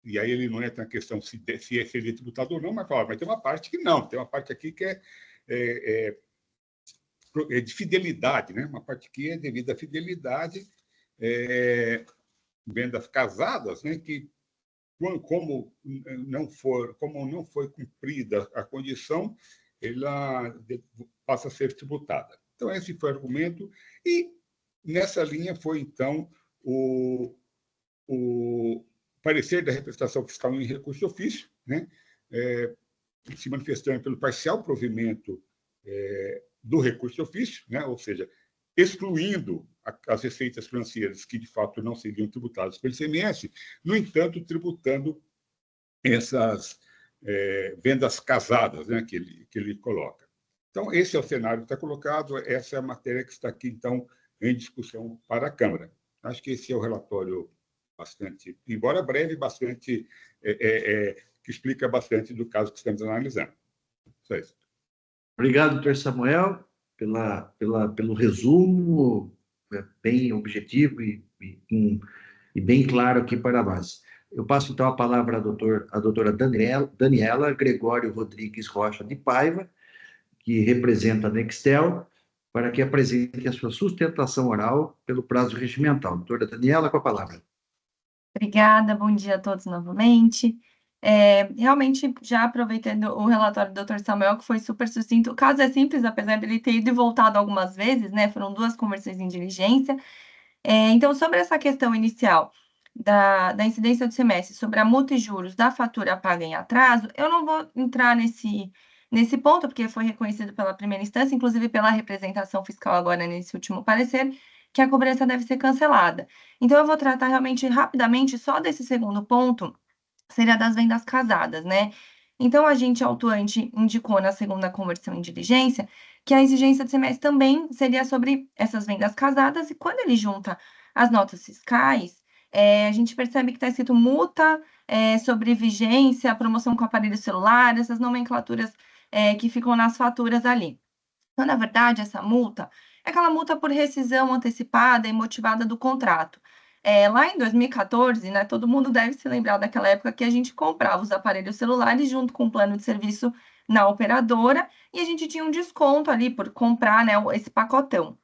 [SPEAKER 5] e aí ele não entra na questão se seria tributado ou não, mas fala: mas tem uma parte que não, tem uma parte aqui que é de fidelidade, né? Uma parte que é devido à fidelidade, vendas casadas, né? Que como não foi cumprida a condição, ela passa a ser tributada. Então, esse foi o argumento, e nessa linha foi, então, o parecer da representação fiscal em recurso de ofício, né? Se manifestando pelo parcial provimento do recurso de ofício, né? Ou seja, excluindo as receitas financeiras que, de fato, não seriam tributadas pelo ICMS, no entanto, tributando essas vendas casadas, né, que ele coloca. Então, esse é o cenário que está colocado, essa é a matéria que está aqui, então, em discussão para a Câmara. Acho que esse é o relatório bastante, embora breve, bastante, que explica bastante do caso que estamos analisando. Só isso.
[SPEAKER 1] Obrigado, doutor Samuel, pelo resumo bem objetivo e bem claro aqui para nós. Eu passo, então, a palavra à doutora Daniela Gregório Rodrigues Rocha de Paiva, que representa a Nextel, para que apresente a sua sustentação oral pelo prazo regimental. Doutora Daniela, com a palavra.
[SPEAKER 7] Obrigada, bom dia a todos novamente. Realmente, já aproveitando o relatório do Dr. Samuel, que foi super sucinto, o caso é simples, apesar dele ter ido e voltado algumas vezes, né? Foram 2 conversões em diligência. Então, sobre essa questão inicial da incidência do semestre, sobre a multa e juros da fatura paga em atraso, eu não vou entrar nesse ponto, porque foi reconhecido pela primeira instância, inclusive pela representação fiscal agora nesse último parecer, que a cobrança deve ser cancelada. Então, eu vou tratar realmente rapidamente só desse segundo ponto, seria das vendas casadas, né? Então, a agente autuante indicou na segunda conversão em diligência que a exigência de semestre também seria sobre essas vendas casadas, e quando ele junta as notas fiscais, a gente percebe que está escrito multa sobre vigência, promoção com aparelho celular, essas nomenclaturas que ficam nas faturas ali. Então, na verdade, essa multa é aquela multa por rescisão antecipada e motivada do contrato. Lá em 2014, né, todo mundo deve se lembrar daquela época que a gente comprava os aparelhos celulares junto com o plano de serviço na operadora, e a gente tinha um desconto ali por comprar, né, esse pacotão.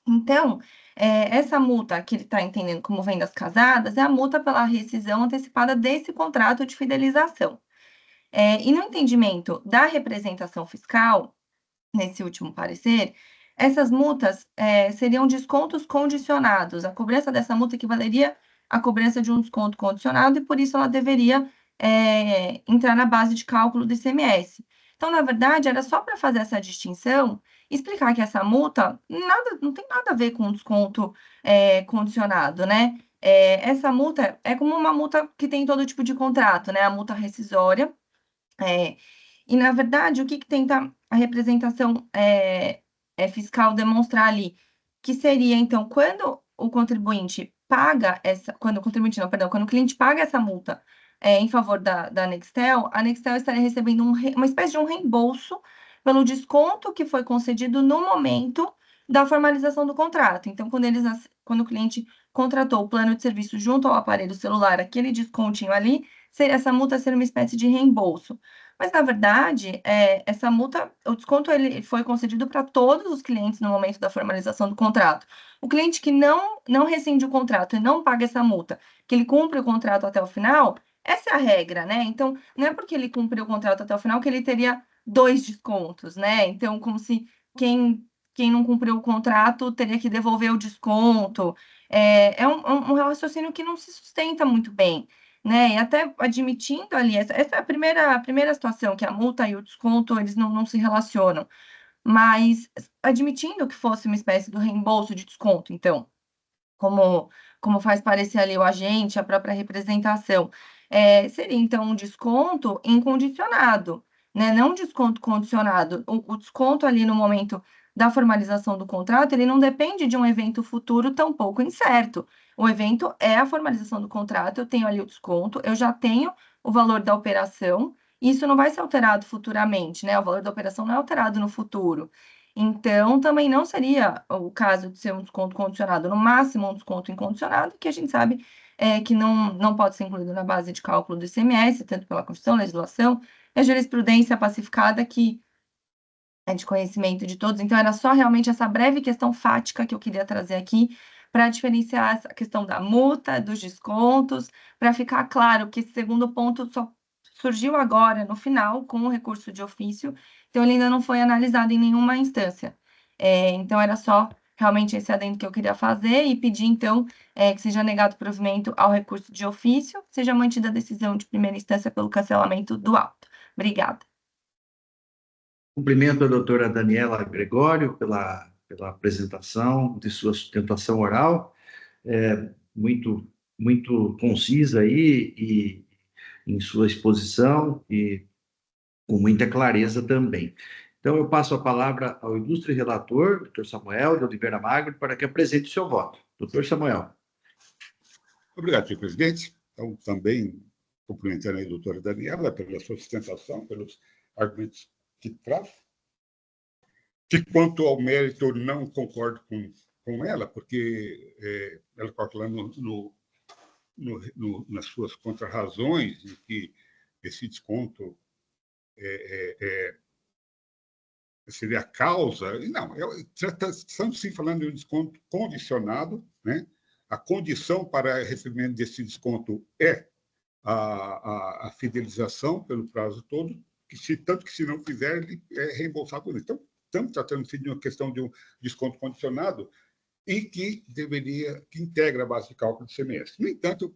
[SPEAKER 7] Então, essa multa que ele está entendendo como vendas casadas é a multa pela rescisão antecipada desse contrato de fidelização. E no entendimento da representação fiscal, nesse último parecer, essas multas seriam descontos condicionados. A cobrança dessa multa equivaleria a cobrança de um desconto condicionado e, por isso, ela deveria entrar na base de cálculo do ICMS. Então, na verdade, era só para fazer essa distinção, explicar que essa multa não tem nada a ver com desconto condicionado, né? Essa multa é como uma multa que tem todo tipo de contrato, né? A multa rescisória. E, na verdade, o que tenta a representação fiscal demonstrar ali? Que seria, então, quando o contribuinte paga quando o cliente paga essa multa em favor da Nextel, a Nextel estaria recebendo uma espécie de um reembolso pelo desconto que foi concedido no momento da formalização do contrato. Então, quando o cliente contratou o plano de serviço junto ao aparelho celular, aquele descontinho ali, essa multa seria uma espécie de reembolso. Mas, na verdade, essa multa, o desconto ele foi concedido para todos os clientes no momento da formalização do contrato. O cliente que não rescinde o contrato e não paga essa multa, que ele cumpre o contrato até o final, essa é a regra, né? Então, não é porque ele cumpriu o contrato até o final que ele teria 2 descontos, né? Então, como se quem não cumpriu o contrato teria que devolver o desconto. É um raciocínio que não se sustenta muito bem, né? E até admitindo ali, essa é a primeira situação, que a multa e o desconto, eles não se relacionam. Mas admitindo que fosse uma espécie do reembolso de desconto, então, como faz parecer ali o agente, a própria representação, seria, então, um desconto incondicionado, né? Não um desconto condicionado. O desconto ali no momento da formalização do contrato, ele não depende de um evento futuro tampouco incerto. O evento é a formalização do contrato, eu tenho ali o desconto, eu já tenho o valor da operação, e isso não vai ser alterado futuramente, né? O valor da operação não é alterado no futuro. Então, também não seria o caso de ser um desconto condicionado, no máximo um desconto incondicionado, que a gente sabe que não pode ser incluído na base de cálculo do ICMS, tanto pela Constituição, legislação, e a jurisprudência pacificada, que é de conhecimento de todos. Então, era só realmente essa breve questão fática que eu queria trazer aqui, para diferenciar essa questão da multa, dos descontos, para ficar claro que esse segundo ponto só surgiu agora, no final, com o recurso de ofício, então ele ainda não foi analisado em nenhuma instância. Então, era só realmente esse adendo que eu queria fazer e pedir, então, que seja negado provimento ao recurso de ofício, seja mantida a decisão de primeira instância pelo cancelamento do auto. Obrigada.
[SPEAKER 1] Cumprimento a doutora Daniela Gregório pela apresentação de sua sustentação oral, muito concisa aí e em sua exposição e com muita clareza também. Então, eu passo a palavra ao ilustre relator, doutor Samuel de Oliveira Magro, para que apresente o seu voto. Doutor Samuel.
[SPEAKER 5] Obrigado, senhor presidente. Então, também cumprimentando a doutora Daniela pela sua sustentação, pelos argumentos que traz. Que, quanto ao mérito, eu não concordo com ela, porque ela coloca lá nas suas contrarrazões de que esse desconto seria a causa. Não, estamos sim falando de um desconto condicionado, né? A condição para recebimento desse desconto é a fidelização pelo prazo todo, tanto que, se não fizer, ele é reembolsado. Então, estamos tratando de uma questão de um desconto condicionado e que integra a base de cálculo do ICMS. No entanto,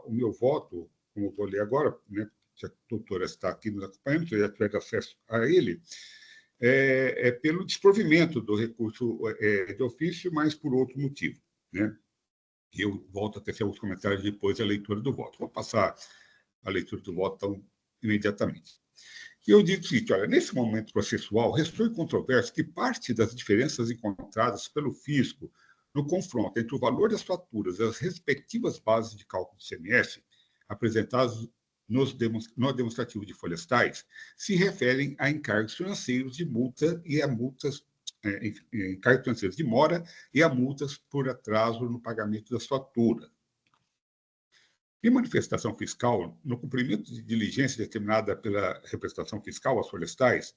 [SPEAKER 5] o meu voto, como eu vou ler agora, né, se a doutora está aqui nos acompanhando, se já tiver acesso a ele, é pelo desprovimento do recurso de ofício, mas por outro motivo, né? Eu volto a tecer alguns comentários depois da leitura do voto. Vou passar a leitura do voto então, imediatamente. E eu digo o seguinte, olha, nesse momento processual, restou incontroverso que parte das diferenças encontradas pelo fisco no confronto entre o valor das faturas e as respectivas bases de cálculo do ICMS apresentadas no demonstrativo de folhas tais se referem a encargos financeiros de multa e a multas, encargos financeiros de mora e a multas por atraso no pagamento das faturas. Em manifestação fiscal, no cumprimento de diligência determinada pela representação fiscal às folhas tais,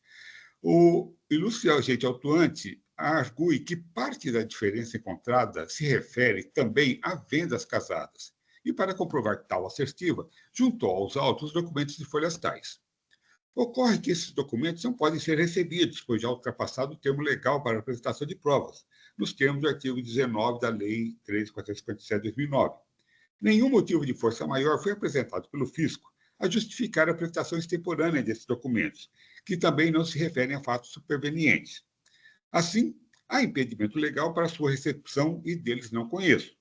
[SPEAKER 5] o ilustre agente autuante argue que parte da diferença encontrada se refere também a vendas casadas, e, para comprovar tal assertiva, juntou aos autos os documentos de folhas tais. Ocorre que esses documentos não podem ser recebidos, pois já ultrapassado o termo legal para a apresentação de provas, nos termos do artigo 19 da Lei 13.457 de 2009. Nenhum motivo de força maior foi apresentado pelo fisco a justificar a apresentação extemporânea desses documentos, que também não se referem a fatos supervenientes. Assim, há impedimento legal para sua recepção e deles não conheço.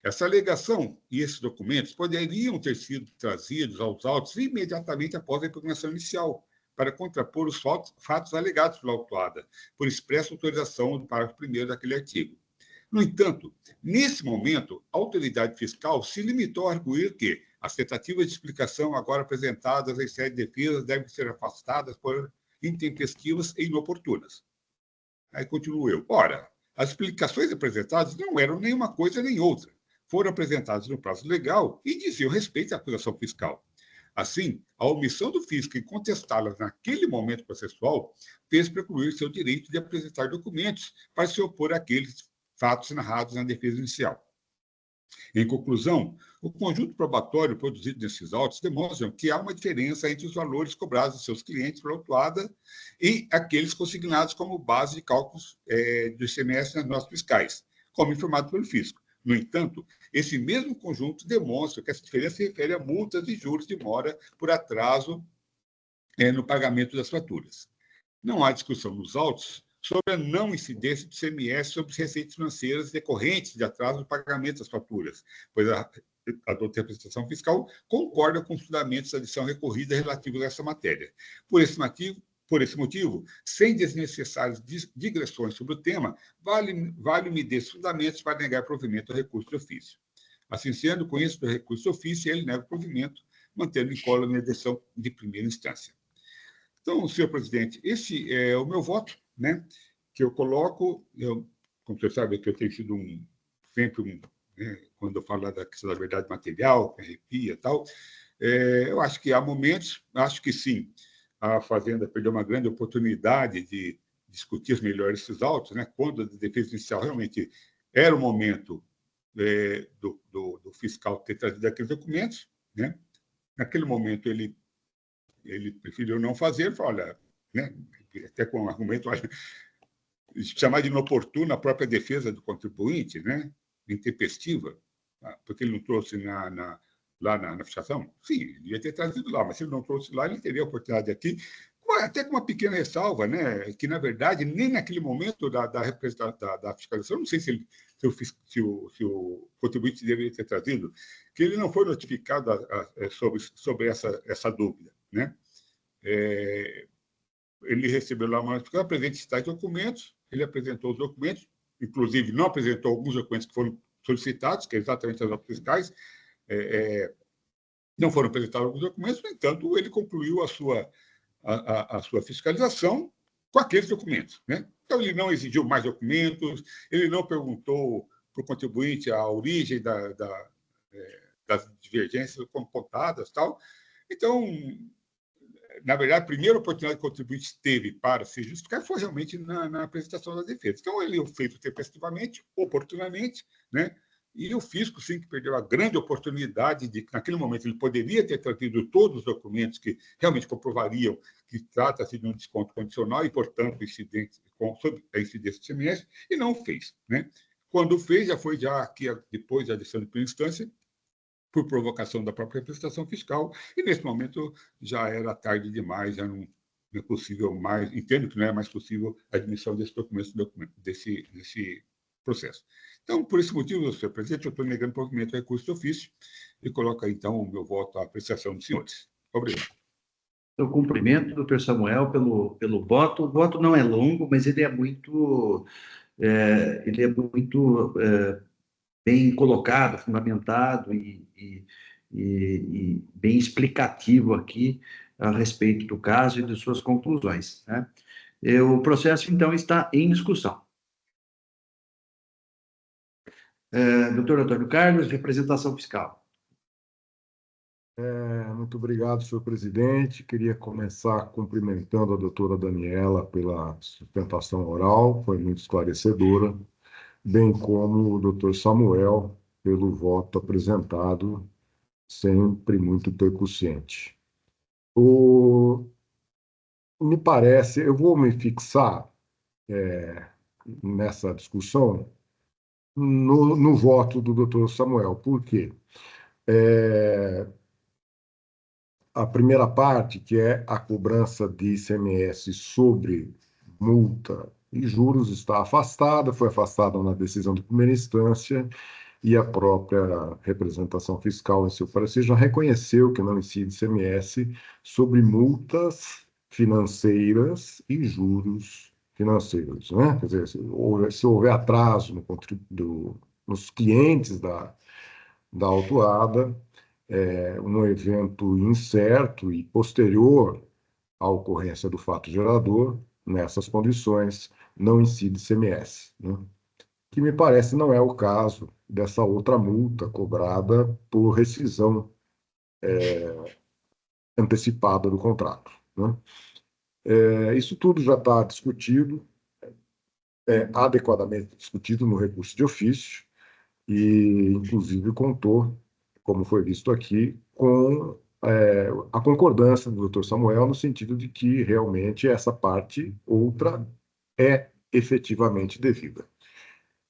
[SPEAKER 5] Essa alegação e esses documentos poderiam ter sido trazidos aos autos imediatamente após a impugnação inicial, para contrapor os fatos alegados pela autuada, por expressa autorização do parágrafo 1º daquele artigo. No entanto, nesse momento, a autoridade fiscal se limitou a arguir que as tentativas de explicação agora apresentadas em sede de defesa devem ser afastadas por intempestivas e inoportunas. Aí continuo eu. Ora, as explicações apresentadas não eram nem uma coisa nem outra. Foram apresentadas no prazo legal e diziam respeito à acusação fiscal. Assim, a omissão do fisco em contestá-las naquele momento processual fez precluir seu direito de apresentar documentos para se opor àqueles fatos narrados na defesa inicial. Em conclusão, o conjunto probatório produzido nesses autos demonstra que há uma diferença entre os valores cobrados de seus clientes pela autuada e aqueles consignados como base de cálculos do ICMS nas notas fiscais, como informado pelo fisco. No entanto, esse mesmo conjunto demonstra que essa diferença se refere a multas e juros de mora por atraso no pagamento das faturas. Não há discussão nos autos sobre a não incidência do ICMS sobre as receitas financeiras decorrentes de atraso no pagamento das faturas, pois a representação fiscal concorda com os fundamentos da adição recorrida relativos a essa matéria. Por esse motivo, sem desnecessárias digressões sobre o tema, vale-me desses fundamentos para negar provimento ao recurso de ofício. Assim sendo, com isso do recurso de ofício, ele nega o provimento, mantendo incólume na decisão de primeira instância. Então, senhor presidente, esse é o meu voto, né, que eu coloco. Como você sabe, que eu tenho sido quando eu falo da questão da verdade material, que arrepia e tal, eu acho que há momentos, acho que sim, a Fazenda perdeu uma grande oportunidade de discutir melhor esses autos, né, quando a defesa inicial realmente era o momento do fiscal ter trazido aqueles documentos, né. Naquele momento ele preferiu não fazer, falou, olha, né, até com um argumento, olha, chamar de inoportuna a própria defesa do contribuinte, né, intempestiva, porque ele não trouxe lá na fiscalização. Sim, ele devia ter trazido lá, mas se ele não trouxe lá, ele teria a oportunidade aqui, até com uma pequena ressalva, né, que, na verdade, nem naquele momento da fiscalização, não sei se o contribuinte deveria ter trazido, que ele não foi notificado sobre essa dúvida, né? Ele recebeu lá uma notificação, apresente tais documentos, ele apresentou os documentos, inclusive não apresentou alguns documentos que foram solicitados, que é exatamente as notas fiscais, não foram apresentados alguns documentos, no entanto, ele concluiu a sua fiscalização com aqueles documentos, né? Então, ele não exigiu mais documentos, ele não perguntou para o contribuinte a origem das divergências compostadas e tal. Então, na verdade, a primeira oportunidade que o contribuinte teve para se justificar foi realmente na apresentação da defesa. Então, ele fez tempestivamente, oportunamente, né? E o fisco, sim, que perdeu a grande oportunidade de que, naquele momento, ele poderia ter trazido todos os documentos que realmente comprovariam que trata-se de um desconto condicional e, portanto, sob a incidência do ICMS, e não o fez, né? Quando fez, já foi aqui, depois da decisão de primeira instância, por provocação da própria representação fiscal, e, nesse momento, já era tarde demais, já não é possível mais, entendo que não é mais possível a admissão desses documentos, desse processo. Então, por esse motivo, senhor presidente, eu estou negando provimento ao recurso de ofício e coloco, então, o meu voto à apreciação dos senhores. Obrigado.
[SPEAKER 1] Eu cumprimento o doutor Samuel pelo voto. O voto não é longo, mas ele é muito bem colocado, fundamentado e bem explicativo aqui a respeito do caso e de suas conclusões, né? O processo, então, está em discussão. Doutor Antônio Carlos, representação fiscal.
[SPEAKER 4] Muito obrigado, senhor presidente. Queria começar cumprimentando a doutora Daniela pela sustentação oral, foi muito esclarecedora, bem como o doutor Samuel pelo voto apresentado, sempre muito percussiente. Me parece, eu vou me fixar nessa discussão no voto do doutor Samuel. Por quê? A primeira parte, que é a cobrança de ICMS sobre multa e juros, está afastada, foi afastada na decisão de primeira instância, e a própria representação fiscal, em seu parecer, já reconheceu que não incide ICMS sobre multas financeiras e juros financeiros, né? Quer dizer, se houver atraso nos clientes da autuada, um evento incerto e posterior à ocorrência do fato gerador, nessas condições, não incide ICMS, né? Que me parece não é o caso dessa outra multa cobrada por rescisão antecipada do contrato, né? Isso tudo já está discutido, adequadamente discutido no recurso de ofício, e, inclusive, contou, como foi visto aqui, com a concordância do doutor Samuel, no sentido de que realmente essa parte outra é efetivamente devida.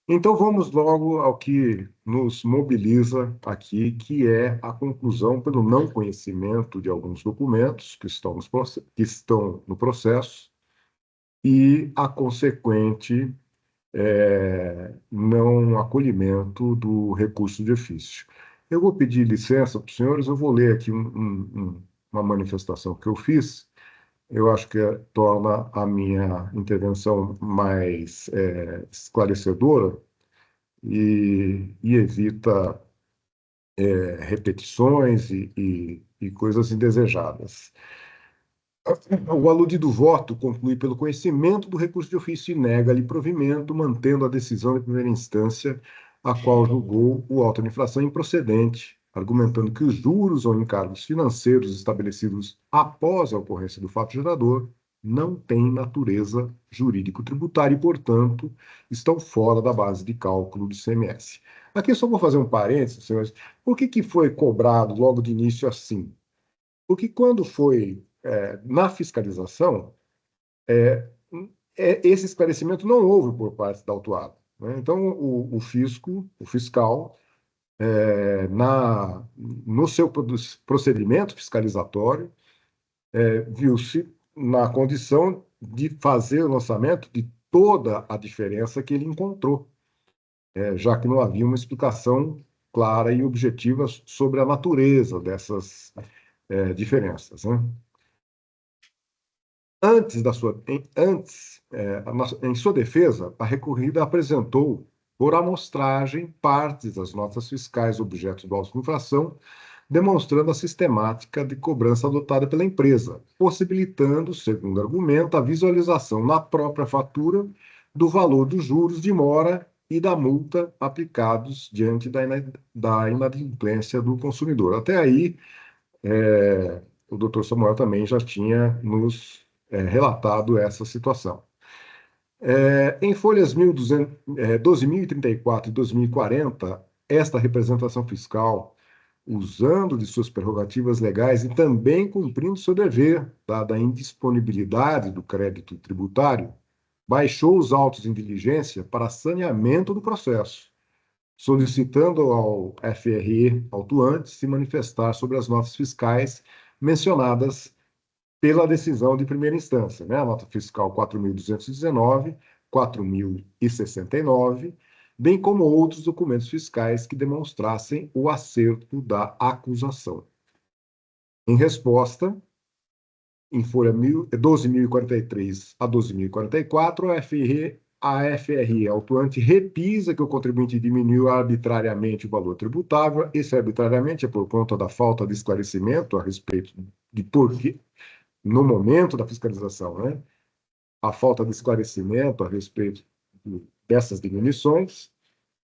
[SPEAKER 4] Então, vamos logo ao que nos mobiliza aqui, que é a conclusão pelo não conhecimento de alguns documentos que estão no processo e a consequente não acolhimento do recurso de ofício. Eu vou pedir licença para os senhores, eu vou ler aqui uma manifestação que eu fiz. Eu acho que torna a minha intervenção mais esclarecedora e evita repetições e coisas indesejadas. O aludido voto conclui pelo conhecimento do recurso de ofício e nega-lhe provimento, mantendo a decisão de primeira instância, a qual julgou o auto de infração improcedente, argumentando que os juros ou encargos financeiros estabelecidos após a ocorrência do fato gerador não têm natureza jurídico-tributária e, portanto, estão fora da base de cálculo do ICMS. Aqui eu só vou fazer um parênteses, senhores. Por que foi cobrado logo de início assim? Porque quando foi na fiscalização, esse esclarecimento não houve por parte da autuada, né? Então, o fiscal, no seu procedimento fiscalizatório, viu-se na condição de fazer o lançamento de toda a diferença que ele encontrou, já que não havia uma explicação clara e objetiva sobre a natureza dessas diferenças, né? Em sua defesa, a recorrida apresentou, por amostragem, partes das notas fiscais objeto do auto de infração, demonstrando a sistemática de cobrança adotada pela empresa, possibilitando, segundo argumento, a visualização na própria fatura do valor dos juros de mora e da multa aplicados diante da inadimplência do consumidor. Até aí, o doutor Samuel também já tinha nos relatado essa situação. Em folhas 12.034 e 2040, esta representação fiscal, usando de suas prerrogativas legais e também cumprindo seu dever, dada a indisponibilidade do crédito tributário, baixou os autos em diligência para saneamento do processo, solicitando ao FRE autuante se manifestar sobre as notas fiscais mencionadas pela decisão de primeira instância, né? A nota fiscal 4.219, 4.069, bem como outros documentos fiscais que demonstrassem o acerto da acusação. Em resposta, em folha 12.043 a 12.044, a FRE autuante repisa que o contribuinte diminuiu arbitrariamente o valor tributável. Esse arbitrariamente é por conta da falta de esclarecimento a respeito de por que, no momento da fiscalização, né, a falta de esclarecimento a respeito dessas diminuições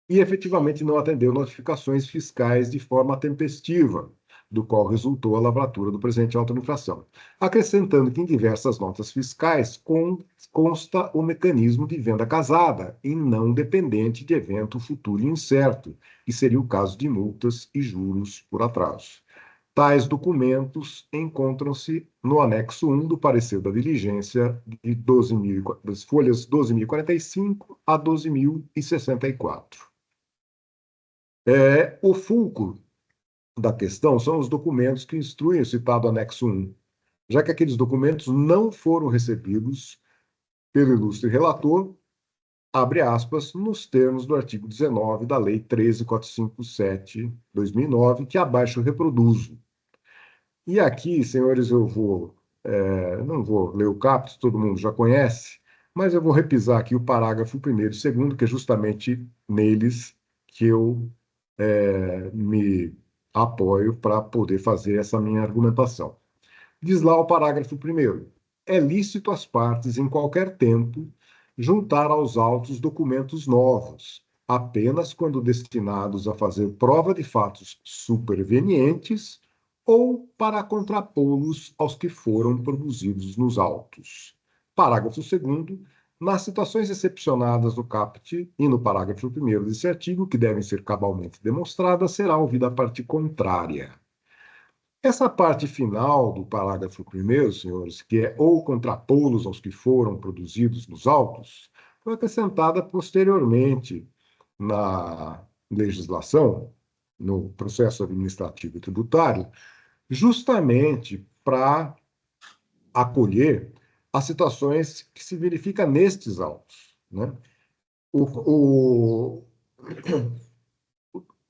[SPEAKER 4] e efetivamente não atendeu notificações fiscais de forma tempestiva, do qual resultou a lavratura do presente auto de infração, acrescentando que em diversas notas fiscais consta o mecanismo de venda casada e não dependente de evento futuro incerto, que seria o caso de multas e juros por atraso. Tais documentos encontram-se no anexo 1 do parecer da diligência de das folhas 12.045 a 12.064. O fulcro da questão são os documentos que instruem o citado anexo 1, já que aqueles documentos não foram recebidos pelo ilustre relator, abre aspas, nos termos do artigo 19 da Lei 13.457/2009, que abaixo reproduzo. E aqui, senhores, eu não vou ler o caput, todo mundo já conhece, mas eu vou repisar aqui o parágrafo 1º e 2º, que é justamente neles que eu me apoio para poder fazer essa minha argumentação. Diz lá o parágrafo 1º. É lícito às partes, em qualquer tempo, juntar aos autos documentos novos, apenas quando destinados a fazer prova de fatos supervenientes ou para contrapô-los aos que foram produzidos nos autos. Parágrafo 2º. Nas situações excepcionadas no caput e no parágrafo 1º desse artigo, que devem ser cabalmente demonstradas, será ouvida a parte contrária. Essa parte final do parágrafo 1º, senhores, que é ou contrapô-los aos que foram produzidos nos autos, foi acrescentada posteriormente na legislação, no processo administrativo e tributário, justamente para acolher as situações que se verificam nestes autos, né? O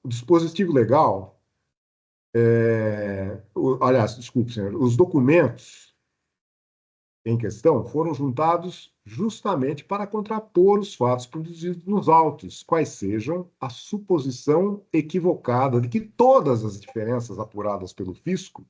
[SPEAKER 4] dispositivo legal, aliás, desculpe, senhor, os documentos em questão foram juntados justamente para contrapor os fatos produzidos nos autos, quais sejam a suposição equivocada de que todas as diferenças apuradas pelo fisco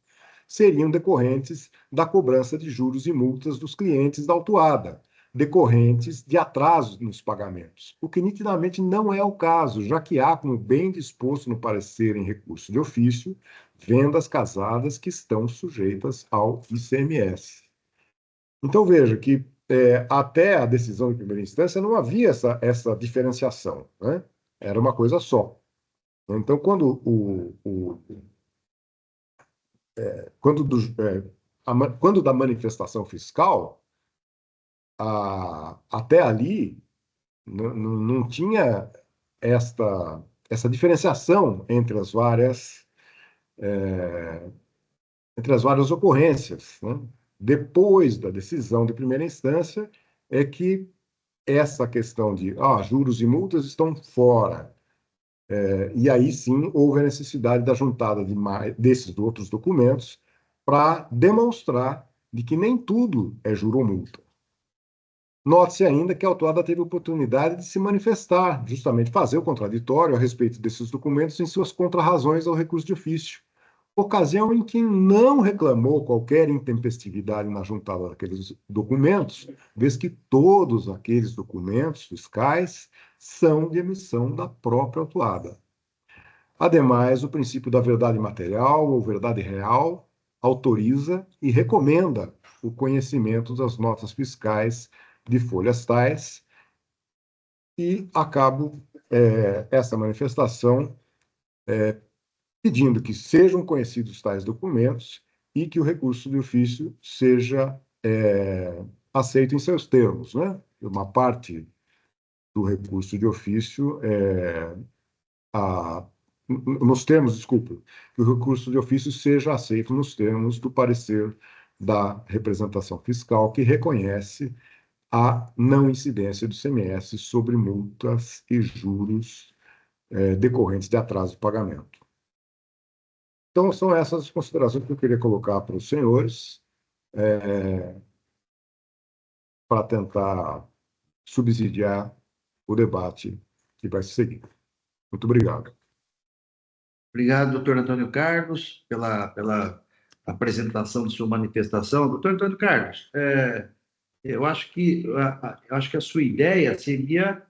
[SPEAKER 4] seriam decorrentes da cobrança de juros e multas dos clientes da autuada, decorrentes de atrasos nos pagamentos, o que nitidamente não é o caso, já que há, como bem disposto no parecer em recurso de ofício, vendas casadas que estão sujeitas ao ICMS. Então, veja que até a decisão de primeira instância não havia essa diferenciação, né? Era uma coisa só. Então, quando da manifestação fiscal, até ali não tinha essa diferenciação entre as várias ocorrências, né? Depois da decisão de primeira instância é que essa questão de juros e multas estão fora. E aí sim houve a necessidade da juntada desses outros documentos para demonstrar de que nem tudo é juro ou multa. Note-se ainda que a autuada teve oportunidade de se manifestar, justamente fazer o contraditório a respeito desses documentos em suas contrarrazões ao recurso de ofício, ocasião em que não reclamou qualquer intempestividade na juntada daqueles documentos, vez que todos aqueles documentos fiscais são de emissão da própria autuada. Ademais, o princípio da verdade material ou verdade real autoriza e recomenda o conhecimento das notas fiscais de folhas tais, e acabo essa manifestação pedindo que sejam conhecidos tais documentos e que o recurso de ofício seja aceito em seus termos, né? Uma parte do recurso de ofício nos termos, desculpa, que o recurso de ofício seja aceito nos termos do parecer da representação fiscal, que reconhece a não incidência do ICMS sobre multas e juros decorrentes de atraso de pagamento. Então, são essas as considerações que eu queria colocar para os senhores, para tentar subsidiar o debate que vai se seguir. Muito obrigado.
[SPEAKER 1] Obrigado, doutor Antônio Carlos, pela apresentação de sua manifestação. Doutor Antônio Carlos, eu acho que a sua ideia seria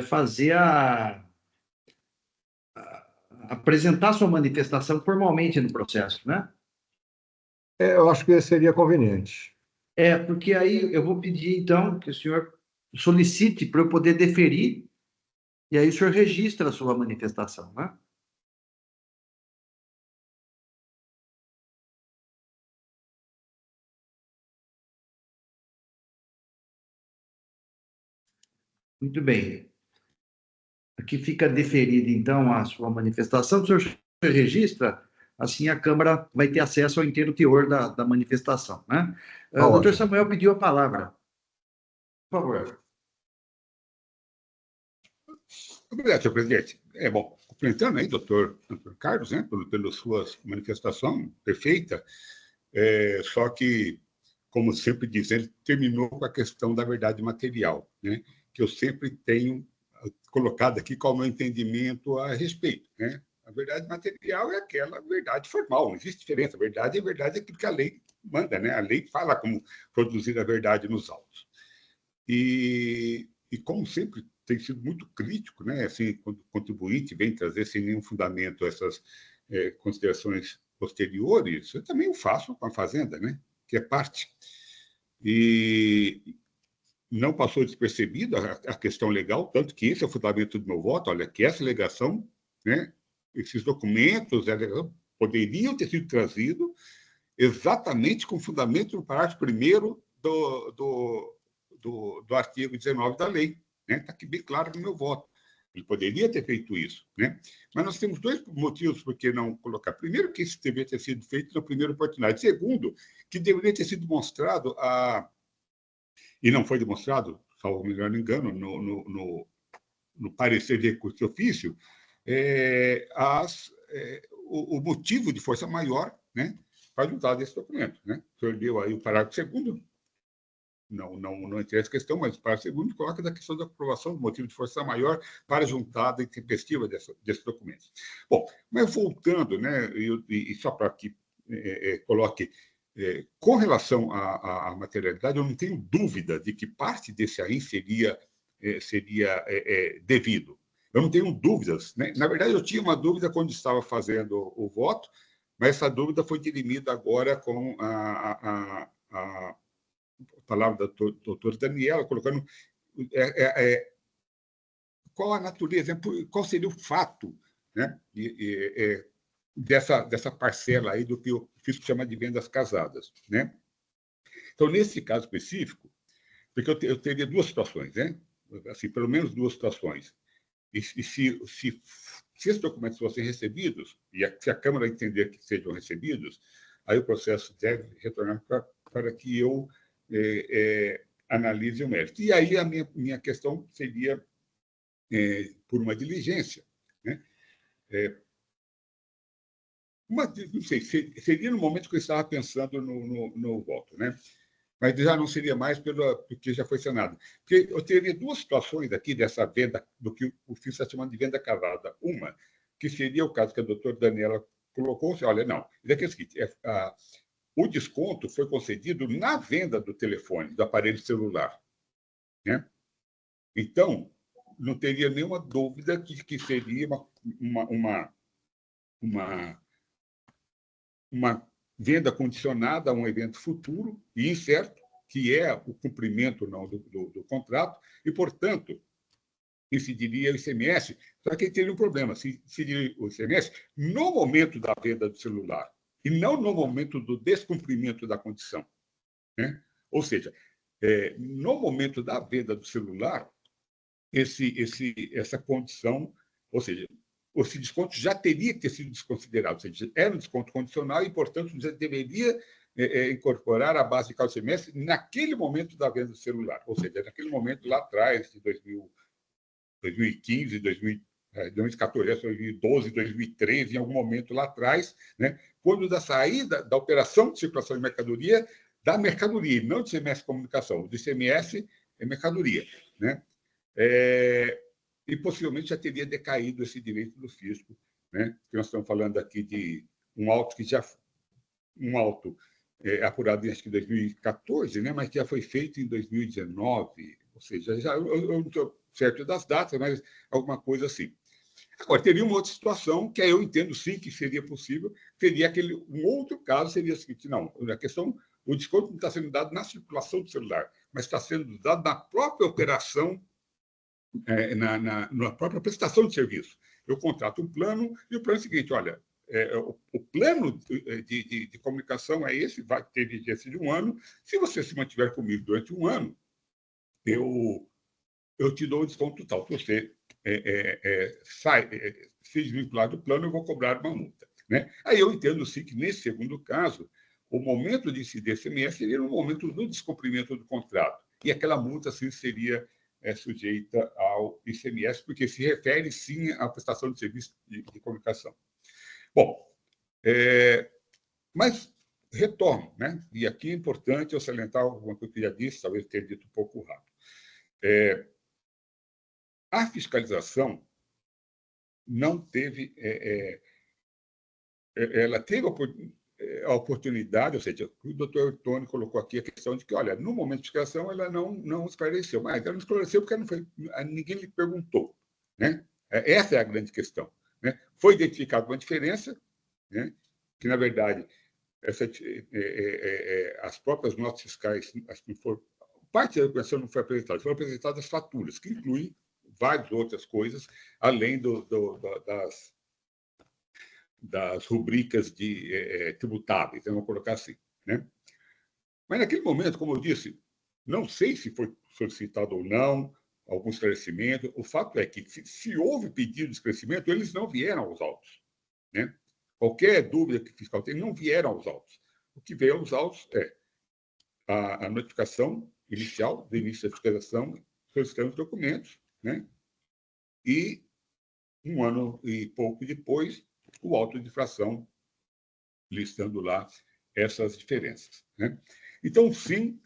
[SPEAKER 1] fazer apresentar sua manifestação formalmente no processo, né?
[SPEAKER 4] Eu acho que seria conveniente.
[SPEAKER 1] Porque aí eu vou pedir, então, que o senhor solicite para eu poder deferir, e aí o senhor registra a sua manifestação, né? Muito bem. Aqui fica deferida, então, a sua manifestação. O senhor registra, assim a Câmara vai ter acesso ao inteiro teor da manifestação, né? O doutor Samuel pediu a palavra. Por favor.
[SPEAKER 5] Obrigado, senhor presidente. Bom, cumprimentando aí, doutor Carlos, né, pela sua manifestação perfeita, só que, como sempre diz, ele terminou com a questão da verdade material, né, que eu sempre tenho colocado aqui qual é o meu entendimento a respeito, né? A verdade material é aquela verdade formal, não existe diferença. A verdade é aquilo que a lei manda, né? A lei fala como produzir a verdade nos autos. E como sempre tem sido muito crítico, né? Assim, quando o contribuinte vem trazer sem nenhum fundamento essas considerações posteriores, eu também o faço com a Fazenda, né? Que é parte. E não passou despercebido a questão legal, tanto que esse é o fundamento do meu voto. Olha, que essa alegação, né, esses documentos poderiam ter sido trazidos exatamente com fundamento no parágrafo 1º do artigo 19 da lei. Está aqui bem claro no meu voto. Ele poderia ter feito isso, né? Mas nós temos dois motivos por que não colocar. Primeiro, que isso deveria ter sido feito na primeira oportunidade. Segundo, que deveria ter sido demonstrado e não foi demonstrado, salvo melhor engano, no parecer de recurso de ofício, o motivo de força maior, né, para juntar desse documento. Né? O senhor leu aí o parágrafo 2º, não interessa a questão, mas o parágrafo 2º coloca da questão da aprovação do motivo de força maior para a juntada intempestiva desse documento. Bom, mas voltando, né, e só para que coloque, com relação à materialidade, eu não tenho dúvida de que parte desse aí seria devido. Eu não tenho dúvidas. Né? Na verdade, eu tinha uma dúvida quando estava fazendo o voto, mas essa dúvida foi dirimida agora com a palavra da doutora Daniela, colocando qual a natureza, qual seria o fato, né, dessa parcela aí do que o fisco chama de vendas casadas. Né? Então, nesse caso específico, porque eu teria duas situações, né? Assim, pelo menos duas situações. E se esses documentos fossem recebidos, e se a Câmara entender que sejam recebidos, aí o processo deve retornar para que eu analise o mérito. E aí a minha questão seria por uma diligência. Né? Não sei, seria no momento que eu estava pensando no voto, né? Mas já não seria mais porque já foi sanado. Porque eu teria duas situações aqui dessa venda, do que o FIS está chamando de venda casada. Uma, que seria o caso que a doutora Daniela colocou, olha, não, é o seguinte, o desconto foi concedido na venda do telefone, do aparelho celular. Né? Então, não teria nenhuma dúvida de que seria uma venda condicionada a um evento futuro e incerto, que é o cumprimento ou não do contrato, e, portanto, incidiria o ICMS, só que teria um problema, incidiria o ICMS no momento da venda do celular, e não no momento do descumprimento da condição. Né? Ou seja, no momento da venda do celular, essa condição, ou seja, esse desconto já teria que ter sido desconsiderado, ou seja, era um desconto condicional e, portanto, já deveria incorporar a base de cálculo do semestre naquele momento da venda do celular, ou seja, naquele momento lá atrás, de 2015, 2014, 2012, 2013, em algum momento lá atrás, né, quando da saída da operação de circulação de mercadoria, da mercadoria, não de ICMS comunicação, do ICMS é mercadoria, né? E possivelmente já teria decaído esse direito do fisco, né? Que nós estamos falando aqui de um auto apurado em acho que 2014, né? Mas que já foi feito em 2019, ou seja, eu não estou certo das datas, mas alguma coisa assim. Agora, teria uma outra situação, que aí eu entendo sim que seria possível, seria um outro caso, seria o seguinte, não, a questão, o desconto não está sendo dado na circulação do celular, mas está sendo dado na própria operação, na própria prestação de serviço. Eu contrato um plano, e o plano é o seguinte, olha, o plano de comunicação é esse, vai ter vigência de 1 ano, se você se mantiver comigo durante 1 ano, eu eu te dou um desconto tal. Se você se desvincular do plano, eu vou cobrar uma multa. Né? Aí eu entendo, sim, que nesse segundo caso, o momento de incidir ICMS seria no momento do descumprimento do contrato. E aquela multa, sim, seria sujeita ao ICMS, porque se refere, sim, à prestação de serviço de comunicação. Bom, mas retorno, né? E aqui é importante eu salientar alguma coisa que eu já disse, talvez tenha dito um pouco rápido. A fiscalização não teve... ela teve a oportunidade, ou seja, o doutor Tony colocou aqui a questão de que, olha, no momento de fiscalização, ela não esclareceu, mas ela não esclareceu porque ninguém lhe perguntou. Né? Essa é a grande questão. Né? Foi identificada uma diferença, né? Que, na verdade, as próprias notas fiscais, acho que parte da documentação não foi apresentada, foram apresentadas faturas, que incluem várias outras coisas, além das rubricas tributáveis, vamos colocar assim. Né? Mas, naquele momento, como eu disse, não sei se foi solicitado ou não algum esclarecimento. O fato é que, se houve pedido de esclarecimento, eles não vieram aos autos. Né? Qualquer dúvida que o fiscal tem, não vieram aos autos. O que veio aos autos é a notificação inicial, do início da fiscalização, solicitando os documentos, né? E, um ano e pouco depois, o auto de infração, listando lá essas diferenças. Né? Então, sim,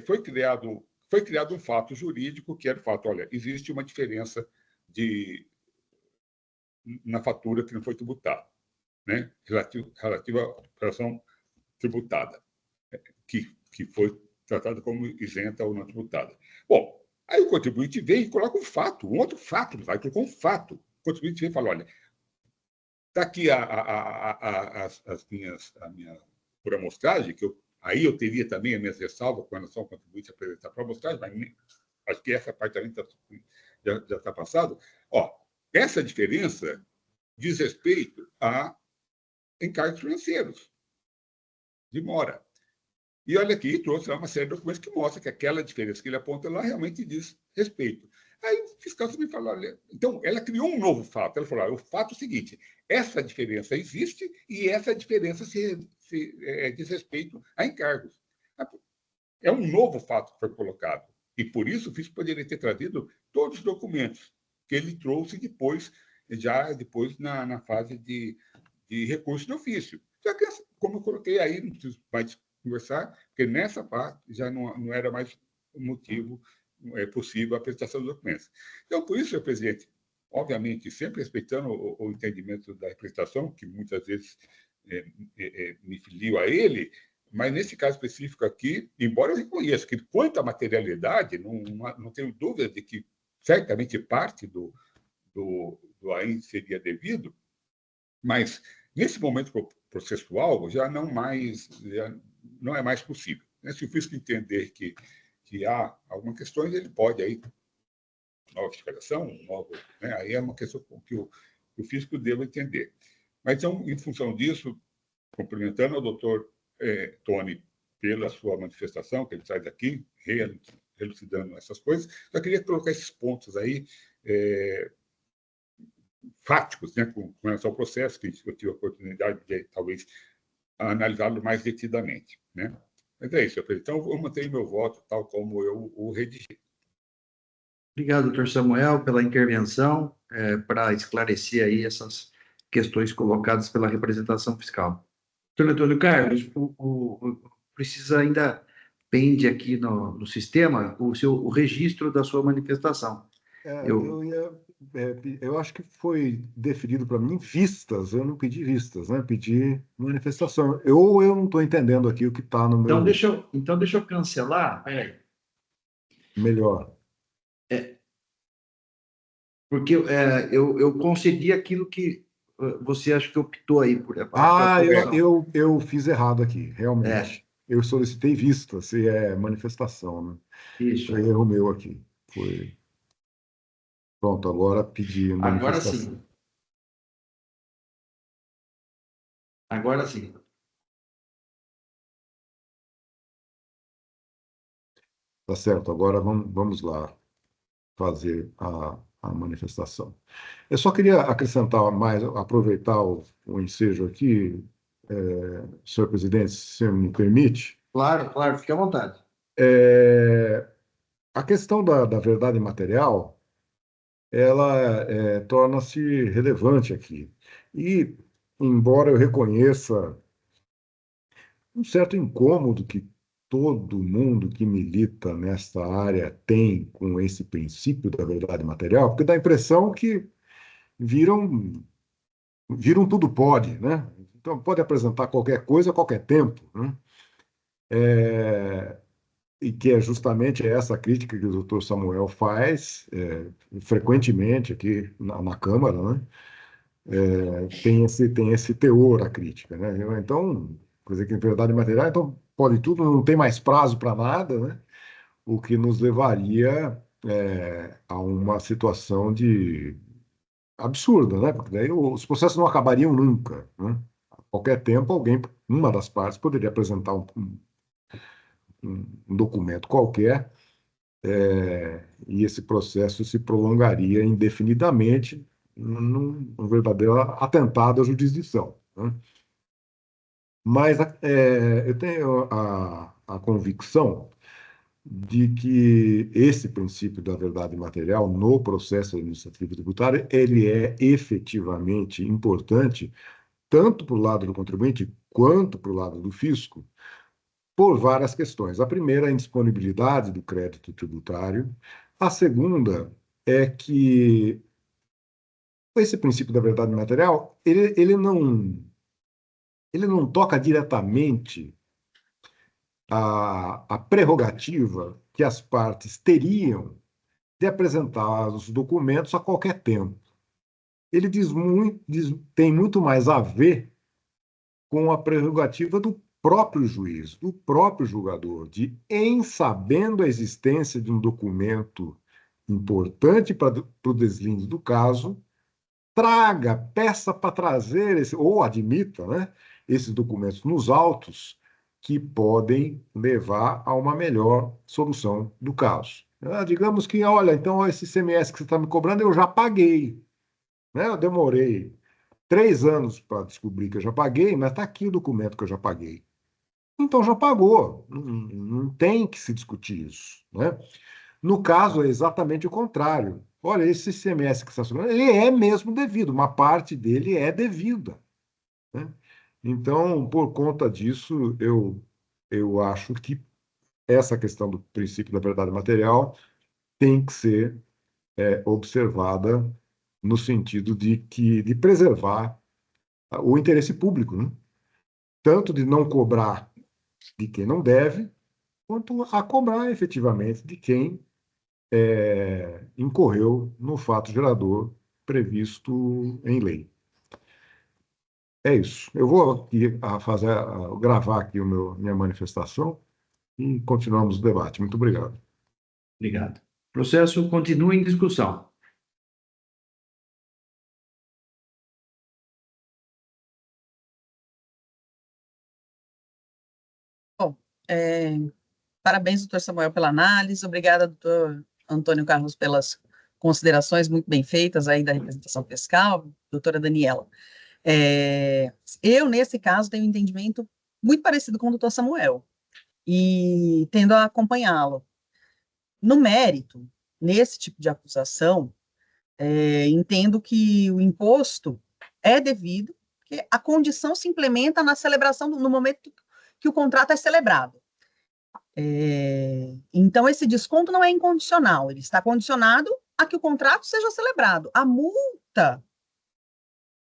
[SPEAKER 5] foi criado um fato jurídico, que era o fato, olha, existe uma diferença na fatura que não foi tributada, né? relativa à operação tributada, que foi tratada como isenta ou não tributada. Bom, aí o contribuinte vem e coloca um outro fato, vai colocar um fato. O contribuinte vem e fala, olha, está aqui a minha por amostragem, que aí eu teria também a minha ressalva com relação ao contribuinte apresentar para a amostragem, mas acho que essa parte também já está passada. Essa diferença diz respeito a encargos financeiros de mora. E olha aqui, trouxe lá uma série de documentos que mostra que aquela diferença que ele aponta lá realmente diz respeito. Aí o fiscal também falou, olha, então ela criou um novo fato. Ela falou, o fato é o seguinte, essa diferença existe e essa diferença diz respeito a encargos. É um novo fato que foi colocado. E por isso o fisco poderia ter trazido todos os documentos que ele trouxe depois na fase de recurso de ofício. Já que, como eu coloquei aí, não preciso mais conversar, porque nessa parte já não era mais motivo possível a apresentação dos documentos. Então, por isso, senhor presidente, obviamente, sempre respeitando o entendimento da representação, que muitas vezes me filio a ele, mas nesse caso específico aqui, embora eu reconheça que, quanto à materialidade, não tenho dúvida de que certamente parte do AIN seria devido, mas nesse momento processual já não é mais possível. Se o fisco entender que há algumas questões, ele pode aí nova fiscalização, né? Aí é uma questão que o fisco deva entender. Mas então, em função disso, cumprimentando o doutor Tony pela sua manifestação que ele traz aqui, elucidando essas coisas, só queria colocar esses pontos aí fáticos, né, com relação ao processo, que eu tive a oportunidade de, talvez, analisá-lo mais detidamente. Né? Mas é isso, senhor presidente. Então, eu vou manter meu voto tal como eu o redigi.
[SPEAKER 1] Obrigado, doutor Samuel, pela intervenção, para esclarecer aí essas questões colocadas pela representação fiscal. Doutor Antônio Carlos, precisa ainda, pende aqui no sistema, o registro da sua manifestação.
[SPEAKER 4] Eu acho que foi definido para mim vistas, eu não pedi vistas, né? Pedi manifestação. Eu não estou entendendo aqui o que está no meu...
[SPEAKER 1] Então, deixa eu cancelar. Peraí.
[SPEAKER 4] Melhor.
[SPEAKER 1] Porque eu concedi aquilo que você acha que optou aí por...
[SPEAKER 4] Eu fiz errado aqui, realmente. Eu solicitei vista, se é manifestação, né?
[SPEAKER 1] Isso.
[SPEAKER 4] Foi erro meu aqui. Foi... Pronto, agora pedi manifestação.
[SPEAKER 1] Agora sim.
[SPEAKER 4] Tá certo, agora vamos lá. fazer a manifestação. Eu só queria acrescentar mais, aproveitar o ensejo aqui, senhor presidente, se o senhor me permite.
[SPEAKER 1] Claro, claro, fique à vontade.
[SPEAKER 4] A questão da verdade material, ela torna-se relevante aqui. E, embora eu reconheça um certo incômodo que todo mundo que milita nesta área tem com esse princípio da verdade material, porque dá a impressão que viram tudo pode, né? Então, pode apresentar qualquer coisa a qualquer tempo, né? E que é justamente essa crítica que o doutor Samuel faz frequentemente aqui na Câmara, né? Tem esse teor a crítica, né? Então, quer dizer que em verdade material, então pode tudo, não tem mais prazo para nada, né? O que nos levaria a uma situação de absurda, né? Porque daí os processos não acabariam nunca, né? A qualquer tempo, uma das partes, poderia apresentar um documento qualquer, e esse processo se prolongaria indefinidamente num verdadeiro atentado à jurisdição, né? Mas eu tenho a convicção de que esse princípio da verdade material no processo administrativo tributário ele é efetivamente importante tanto para o lado do contribuinte quanto para o lado do fisco, por várias questões. A primeira é a indisponibilidade do crédito tributário. A segunda é que esse princípio da verdade material ele não toca diretamente a prerrogativa que as partes teriam de apresentar os documentos a qualquer tempo. Ele tem muito mais a ver com a prerrogativa do próprio juiz, do próprio julgador, em sabendo a existência de um documento importante para o deslinde do caso, peça para trazer, ou admita, né, esses documentos nos autos que podem levar a uma melhor solução do caso. Digamos que, olha, então esse ICMS que você está me cobrando, eu já paguei, né? Eu demorei 3 anos para descobrir que eu já paguei, mas está aqui o documento que eu já paguei. Então já pagou, não tem que se discutir isso, né? No caso, é exatamente o contrário. Olha, esse ICMS que está sobrando, ele é mesmo devido, uma parte dele é devida, né? Então, por conta disso, eu acho que essa questão do princípio da verdade material tem que ser observada no sentido de preservar o interesse público, né? Tanto de não cobrar de quem não deve, quanto a cobrar efetivamente de quem incorreu no fato gerador previsto em lei. É isso. Eu vou aqui gravar aqui minha manifestação e continuamos o debate. Muito obrigado.
[SPEAKER 1] Obrigado. O processo continua em discussão.
[SPEAKER 6] Bom, parabéns, doutor Samuel, pela análise. Obrigada, doutor Antônio Carlos, pelas considerações muito bem feitas aí da representação fiscal, doutora Daniela. Eu, nesse caso, tenho um entendimento muito parecido com o doutor Samuel, e tendo a acompanhá-lo. No mérito, nesse tipo de acusação, entendo que o imposto é devido, porque a condição se implementa na celebração, no momento que o contrato é celebrado. Então, esse desconto não é incondicional, ele está condicionado a que o contrato seja celebrado. A multa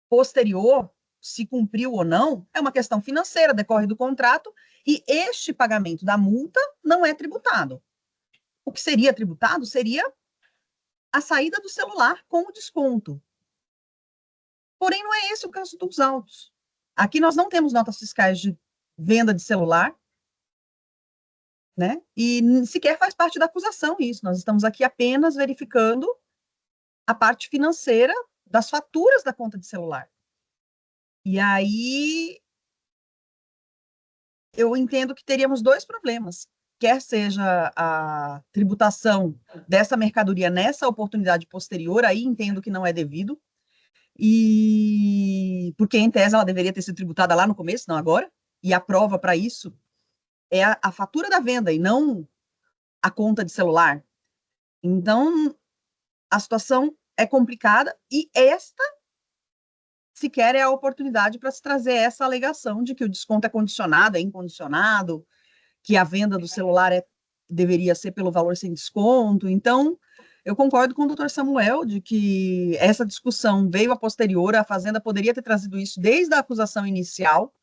[SPEAKER 6] posterior, se cumpriu ou não, é uma questão financeira, decorre do contrato, e este pagamento da multa não é tributado. O que seria tributado seria a saída do celular com o desconto. Porém, não é esse o caso dos autos. Aqui nós não temos notas fiscais de venda de celular, né? E sequer faz parte da acusação isso. Nós estamos aqui apenas verificando a parte financeira das faturas da conta de celular. E aí eu entendo que teríamos 2 problemas. quer seja a tributação dessa mercadoria nessa oportunidade posterior, aí entendo que não é devido, e porque, em tese, ela deveria ter sido tributada lá no começo, não agora, e a prova para isso é a fatura da venda e não a conta de celular. Então, a situação é complicada e esta sequer é a oportunidade para se trazer essa alegação de que o desconto é condicionado, é incondicionado, que a venda do celular deveria ser pelo valor sem desconto. Então, eu concordo com o doutor Samuel de que essa discussão veio a posterior, a Fazenda poderia ter trazido isso desde a acusação inicial.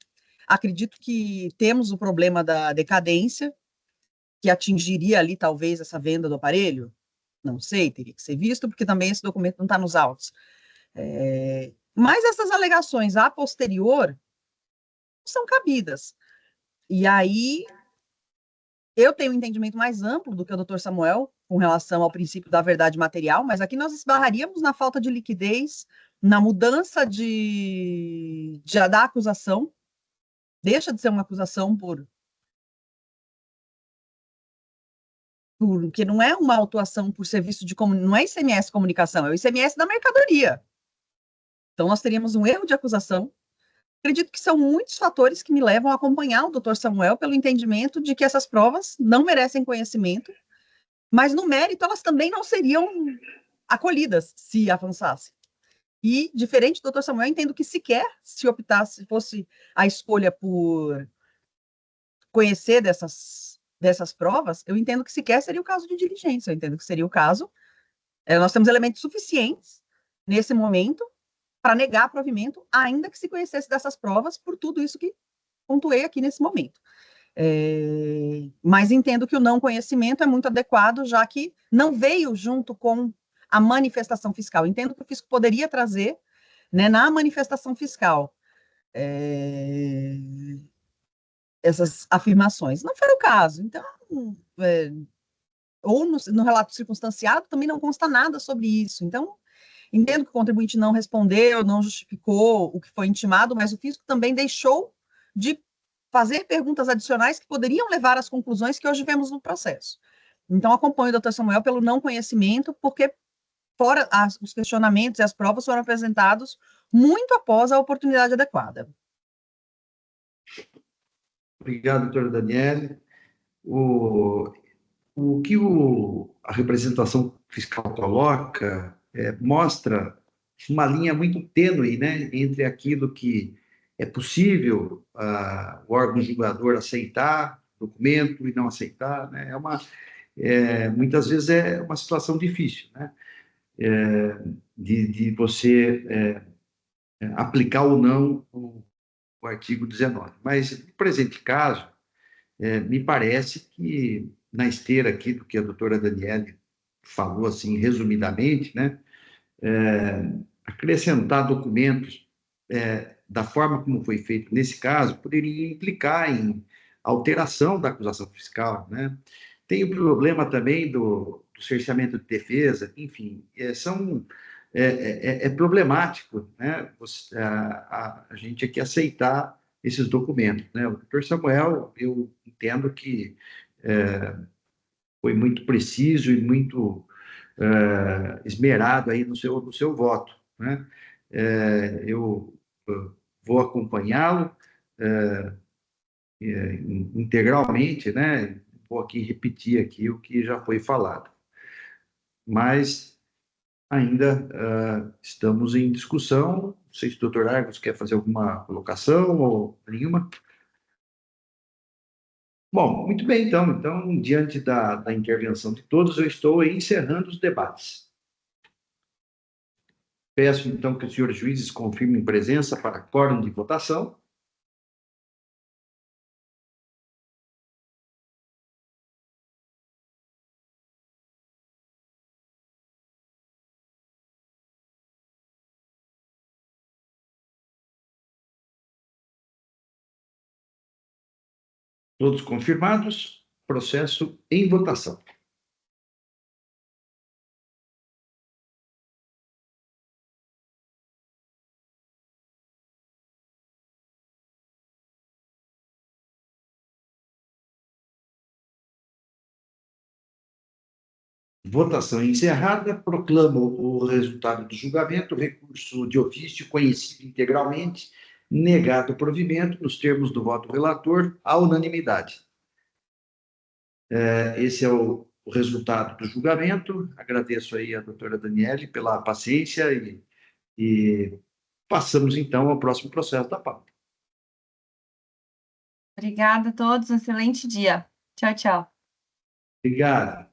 [SPEAKER 6] Acredito que temos o problema da decadência, que atingiria ali, talvez, essa venda do aparelho. Não sei, teria que ser visto, porque também esse documento não está nos autos. Mas essas alegações a posterior são cabidas. E aí, eu tenho um entendimento mais amplo do que o doutor Samuel com relação ao princípio da verdade material, mas aqui nós esbarraríamos na falta de liquidez, na mudança da acusação, deixa de ser uma acusação porque não é uma autuação por serviço de comunicação, não é ICMS comunicação, é o ICMS da mercadoria. Então, nós teríamos um erro de acusação. Acredito que são muitos fatores que me levam a acompanhar o doutor Samuel pelo entendimento de que essas provas não merecem conhecimento, mas no mérito elas também não seriam acolhidas se avançasse. E, diferente do doutor Samuel, entendo que sequer se optasse, fosse a escolha por conhecer dessas provas, eu entendo que sequer seria o caso de diligência, eu entendo que seria o caso, nós temos elementos suficientes nesse momento para negar provimento, ainda que se conhecesse dessas provas por tudo isso que pontuei aqui nesse momento. Mas entendo que o não conhecimento é muito adequado, já que não veio junto com a manifestação fiscal. Entendo que o fisco poderia trazer, né, na manifestação fiscal, essas afirmações. Não foi o caso. Então, ou no relato circunstanciado também não consta nada sobre isso. Então, entendo que o contribuinte não respondeu, não justificou o que foi intimado, mas o fisco também deixou de fazer perguntas adicionais que poderiam levar às conclusões que hoje vemos no processo. Então, acompanho o doutor Samuel pelo não conhecimento, porque fora os questionamentos e as provas foram apresentados muito após a oportunidade adequada.
[SPEAKER 1] Obrigado, doutora Daniele. O que a representação fiscal coloca mostra uma linha muito tênue, né, entre aquilo que é possível o órgão julgador aceitar documento e não aceitar, né? Muitas vezes é uma situação difícil, né, de você aplicar ou não o artigo 19. Mas, no presente caso, me parece que, na esteira aqui do que a doutora Daniele falou, assim, resumidamente, né, acrescentar documentos da forma como foi feito nesse caso poderia implicar em alteração da acusação fiscal, né? Tem o problema também do cerceamento de defesa, enfim, é problemático, né? A gente aqui aceitar esses documentos, né? O doutor Samuel, eu entendo que foi muito preciso e muito esmerado aí no seu voto, né? Eu vou acompanhá-lo integralmente, né? Vou aqui repetir aqui o que já foi falado, mas ainda estamos em discussão. Não sei se o doutor Argos quer fazer alguma colocação ou nenhuma. Bom, muito bem, então. Então, diante da intervenção de todos, eu estou encerrando os debates. Peço, então, que os senhores juízes confirmem presença para quórum de votação. Todos confirmados, processo em votação. Votação encerrada. Proclamo o resultado do julgamento. Recurso de ofício conhecido integralmente. Negado o provimento nos termos do voto do relator, à unanimidade. Esse é o resultado do julgamento. Agradeço aí a doutora Daniele pela paciência e passamos, então, ao próximo processo da pauta.
[SPEAKER 7] Obrigada a todos, um excelente dia. Tchau, tchau.
[SPEAKER 1] Obrigado.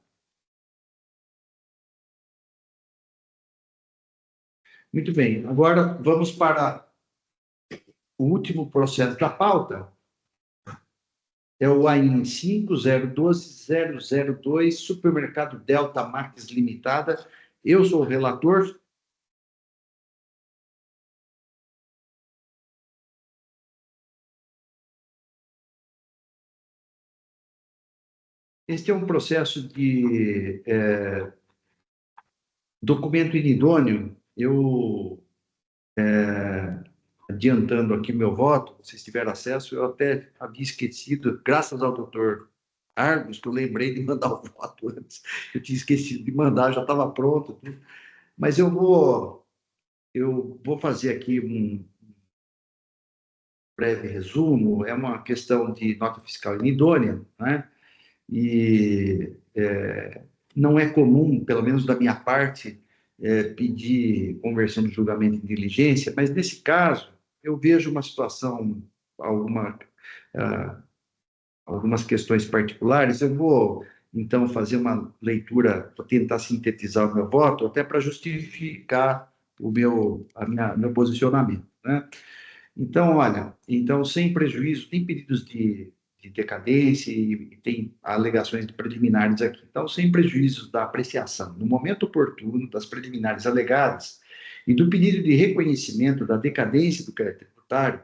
[SPEAKER 1] Muito bem. Agora vamos para o último processo da pauta. É o AIN 5012002, Supermercado Delta Marques Limitada. Eu sou o relator. Este é um processo de documento inidôneo. Eu, adiantando aqui meu voto, se tiver acesso, eu até havia esquecido, graças ao doutor Argos, que eu lembrei de mandar o voto antes. Eu tinha esquecido de mandar, já estava pronto. Mas eu vou fazer aqui um breve resumo. É uma questão de nota fiscal inidônea, né? E não é comum, pelo menos da minha parte, pedir conversão do julgamento em diligência, mas nesse caso eu vejo uma situação, algumas questões particulares. Eu vou, então, fazer uma leitura, vou tentar sintetizar o meu voto, até para justificar o meu posicionamento, né? Então, olha, sem prejuízo, tem pedidos de decadência e tem alegações de preliminares aqui. Então, sem prejuízo da apreciação, no momento oportuno, das preliminares alegadas e do pedido de reconhecimento da decadência do crédito tributário,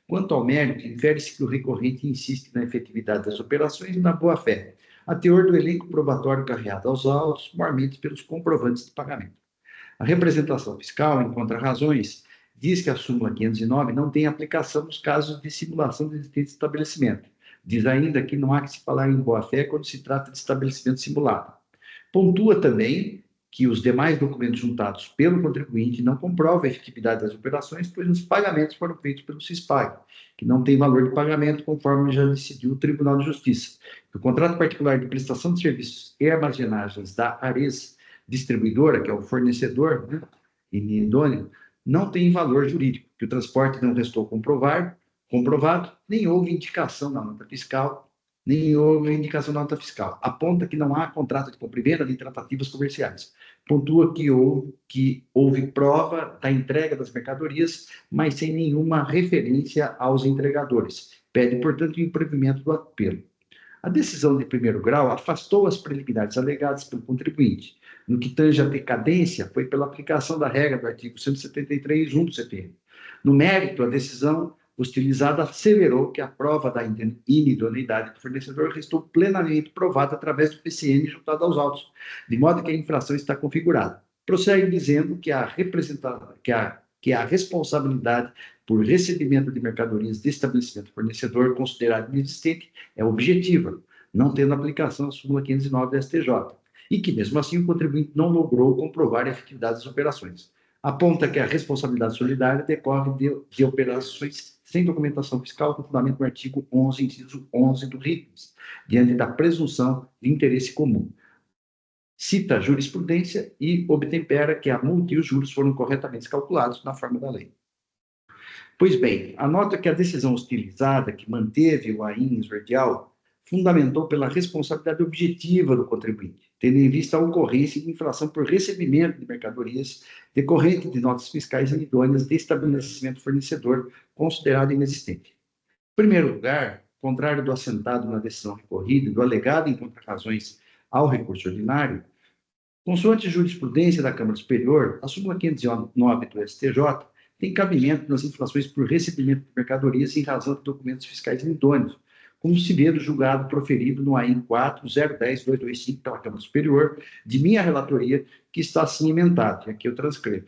[SPEAKER 1] quanto ao mérito, infere-se que o recorrente insiste na efetividade das operações e na boa-fé, a teor do elenco probatório carreado aos autos, maiormente pelos comprovantes de pagamento. A representação fiscal, em contra-razões, diz que a súmula 509 não tem aplicação nos casos de simulação de existente estabelecimento. Diz ainda que não há que se falar em boa-fé quando se trata de estabelecimento simulado. Pontua também que os demais documentos juntados pelo contribuinte não comprovam a efetividade das operações, pois os pagamentos foram feitos pelo CISPAG, que não tem valor de pagamento, conforme já decidiu o Tribunal de Justiça. O contrato particular de prestação de serviços e armazenagens da Ares Distribuidora, que é o fornecedor, né, inidôneo, não tem valor jurídico, que o transporte não restou comprovado, nem houve indicação na nota fiscal, Aponta que não há contrato de compra e venda nem tratativas comerciais. Pontua que houve prova da entrega das mercadorias, mas sem nenhuma referência aos entregadores. Pede, portanto, o improvimento do apelo. A decisão de primeiro grau afastou as preliminares alegadas pelo contribuinte. No que tange à decadência, foi pela aplicação da regra do artigo 173.1 do CPM. No mérito, a decisão hostilizada asseverou que a prova da inidoneidade do fornecedor restou plenamente provada através do PCN juntado aos autos, de modo que a infração está configurada. Prossegue dizendo que a responsabilidade por recebimento de mercadorias de estabelecimento fornecedor considerado inexistente é objetiva, não tendo aplicação à súmula 509 da STJ, e que, mesmo assim, o contribuinte não logrou comprovar a efetividade das operações. Aponta que a responsabilidade solidária decorre de operações sem documentação fiscal, com fundamento no artigo 11, inciso 11 do RICS, diante da presunção de interesse comum. Cita a jurisprudência e obtempera que a multa e os juros foram corretamente calculados na forma da lei. Pois bem, anota que a decisão hostilizada, que manteve o AIN verdial, fundamentou pela responsabilidade objetiva do contribuinte, tendo em vista a ocorrência de infração por recebimento de mercadorias decorrente de notas fiscais inidôneas de estabelecimento fornecedor considerado inexistente. Em primeiro lugar, contrário do assentado na decisão recorrida e do alegado em contra-razões ao recurso ordinário, consoante jurisprudência da Câmara Superior, a súmula 509 do STJ tem cabimento nas infrações por recebimento de mercadorias em razão de documentos fiscais inidôneos, como se vê do julgado proferido no AIN 4.010.225 pela Câmara Superior, de minha relatoria, que está assim emendado, e aqui eu transcrevo.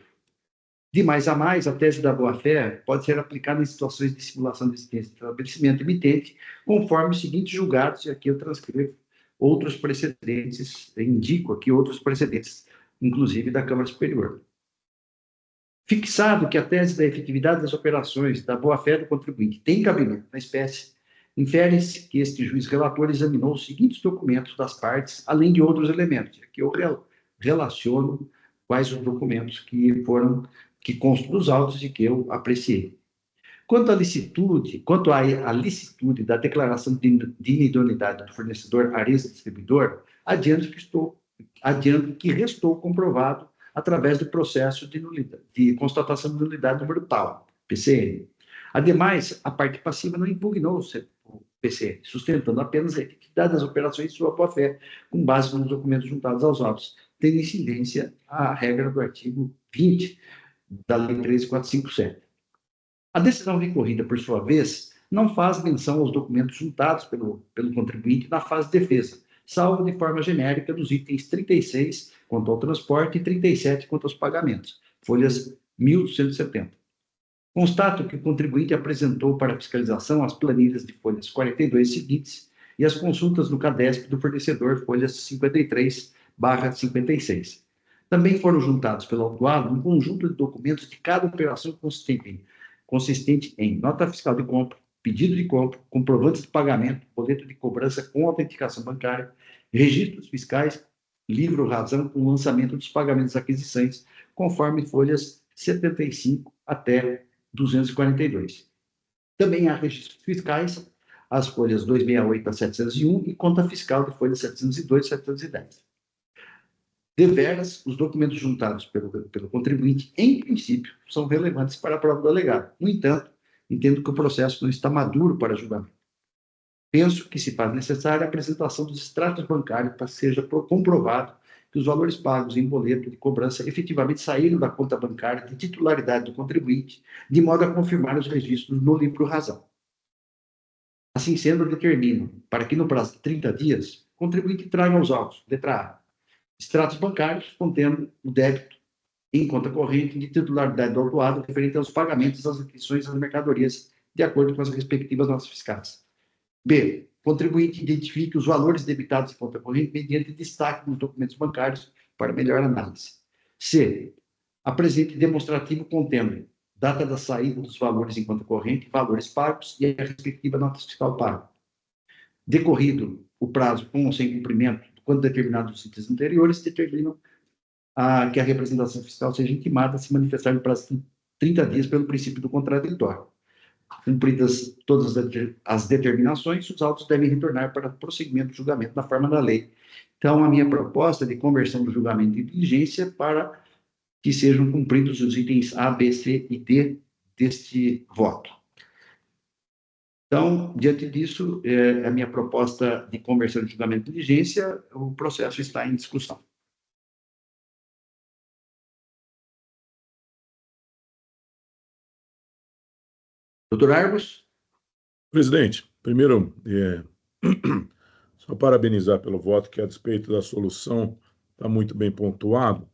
[SPEAKER 1] De mais a mais, a tese da boa-fé pode ser aplicada em situações de simulação de existência de estabelecimento emitente, conforme os seguintes julgados, e aqui eu transcrevo, outros precedentes, indico aqui outros precedentes, inclusive da Câmara Superior. Fixado que a tese da efetividade das operações da boa-fé do contribuinte tem cabimento na espécie, infere-se que este juiz relator examinou os seguintes documentos das partes, além de outros elementos. Aqui eu relaciono quais os documentos que constam dos autos e que eu apreciei. Quanto à licitude da declaração de inidoneidade do fornecedor Arezzo Distribuidor, adianto que restou comprovado através do processo de constatação de nulidade número tal, PCN. Ademais, a parte passiva não impugnou o PCN, sustentando apenas a efetividade das operações de sua boa-fé, com base nos documentos juntados aos autos, tendo incidência a regra do artigo 20 da Lei 13.457. A decisão recorrida, por sua vez, não faz menção aos documentos juntados pelo contribuinte na fase de defesa, salvo de forma genérica dos itens 36 quanto ao transporte e 37 quanto aos pagamentos, folhas 1.170. Constato que o contribuinte apresentou para fiscalização as planilhas de folhas 42 seguintes e as consultas no CADESP do fornecedor, folhas 53/56. Também foram juntados pelo autuado um conjunto de documentos de cada operação consistente em nota fiscal de compra, pedido de compra, comprovantes de pagamento, boleto de cobrança com autenticação bancária, registros fiscais, livro razão com lançamento dos pagamentos aquisições, conforme folhas 75 até 242. Também há registros fiscais, as folhas 268 a 701 e conta fiscal de folhas 702 e 710. Deveras, os documentos juntados pelo contribuinte, em princípio, são relevantes para a prova do alegado. No entanto, entendo que o processo não está maduro para julgamento. Penso que se faz necessária a apresentação dos extratos bancários para que seja comprovado que os valores pagos em boleto de cobrança efetivamente saíram da conta bancária de titularidade do contribuinte, de modo a confirmar os registros no livro razão. Assim sendo, determino para que no prazo de 30 dias, o contribuinte traga aos autos, letra A, extratos bancários contendo o débito em conta corrente de titularidade do autuado referente aos pagamentos das aquisições das mercadorias de acordo com as respectivas notas fiscais. B. Contribuinte identifique os valores debitados em conta corrente mediante destaque nos documentos bancários para melhor análise. C. Apresente demonstrativo contendo data da saída dos valores em conta corrente, valores pagos e a respectiva nota fiscal paga. Decorrido o prazo com ou sem cumprimento, quando determinados os itens anteriores, determinam que a representação fiscal seja intimada a se manifestar no prazo de 30 dias pelo princípio do contraditório. Cumpridas todas as determinações, os autos devem retornar para prosseguimento do julgamento na forma da lei. Então, a minha proposta é de conversão do julgamento de diligência para que sejam cumpridos os itens A, B, C e D deste voto. Então, diante disso, a minha proposta de conversão de julgamento de diligência, o processo está em discussão. Doutor Argos?
[SPEAKER 2] Presidente, primeiro, só parabenizar pelo voto, que a despeito da solução está muito bem pontuado,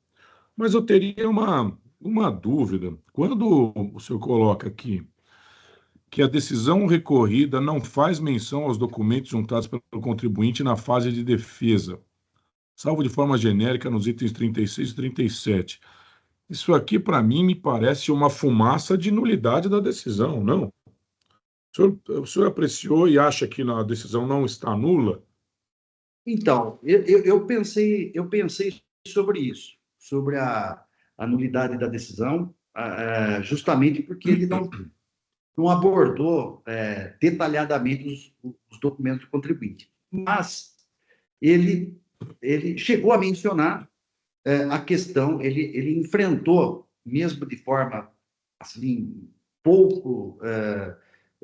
[SPEAKER 2] mas eu teria uma dúvida. Quando o senhor coloca aqui que a decisão recorrida não faz menção aos documentos juntados pelo contribuinte na fase de defesa, salvo de forma genérica nos itens 36 e 37. Isso aqui, para mim, me parece uma fumaça de nulidade da decisão, não? O senhor apreciou e acha que a decisão não está nula?
[SPEAKER 1] Então, eu pensei sobre isso, sobre a nulidade da decisão, justamente porque ele não abordou detalhadamente os documentos do contribuinte. Mas ele chegou a mencionar a questão, ele enfrentou, mesmo de forma assim, pouco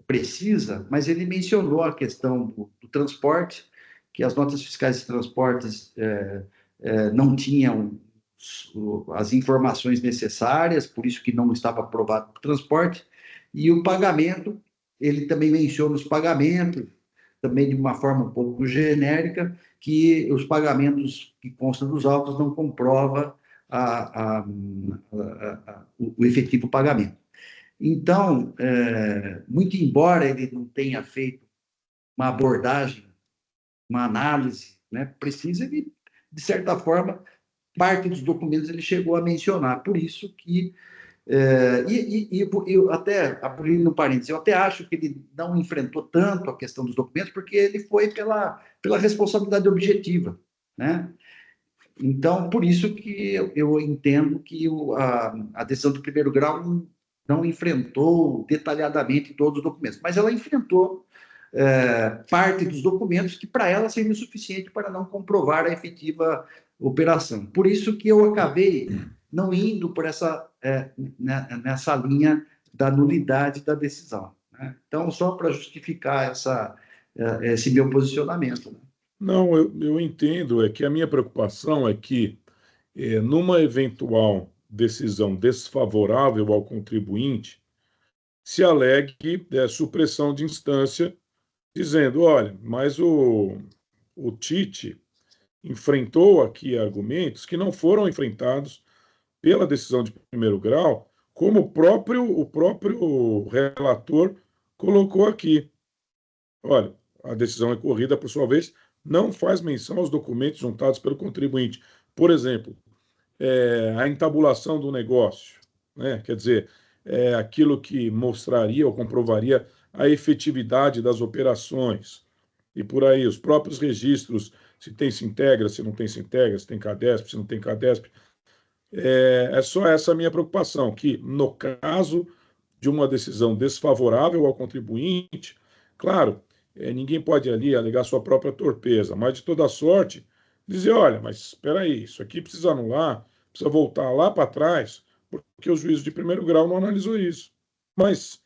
[SPEAKER 1] precisa, mas ele mencionou a questão do transporte, que as notas fiscais de transportes não tinham as informações necessárias, por isso que não estava aprovado o transporte, e o pagamento, ele também menciona os pagamentos, também de uma forma um pouco genérica, que os pagamentos que constam dos autos não comprova o efetivo pagamento. Então, muito embora ele não tenha feito uma abordagem, uma análise né? Precisa, ele, de certa forma, parte dos documentos ele chegou a mencionar. Por isso que eu até, abrindo um parênteses, eu até acho que ele não enfrentou tanto a questão dos documentos, porque ele foi pela responsabilidade objetiva, né? Então, por isso que eu entendo que a decisão do primeiro grau não enfrentou detalhadamente todos os documentos, mas ela enfrentou parte dos documentos que para ela seria suficiente para não comprovar a efetiva operação. Por isso que eu acabei não indo por nessa linha da nulidade da decisão, né? Então, só para justificar esse meu posicionamento, né?
[SPEAKER 2] Não, eu entendo, é que a minha preocupação é que, numa eventual decisão desfavorável ao contribuinte, se alegue supressão de instância, dizendo, olha, mas o Tite enfrentou aqui argumentos que não foram enfrentados pela decisão de primeiro grau, como o próprio relator colocou aqui. Olha, a decisão recorrida, por sua vez, não faz menção aos documentos juntados pelo contribuinte. Por exemplo, a entabulação do negócio, né? Quer dizer, aquilo que mostraria ou comprovaria a efetividade das operações. E por aí, os próprios registros, se tem Sintegra, se não tem Sintegra, se tem Cadesp, se não tem Cadesp. É só essa a minha preocupação, que no caso de uma decisão desfavorável ao contribuinte, claro, ninguém pode ali alegar sua própria torpeza, mas de toda sorte, dizer, olha, mas espera aí, isso aqui precisa anular, precisa voltar lá para trás, porque o juízo de primeiro grau não analisou isso. Mas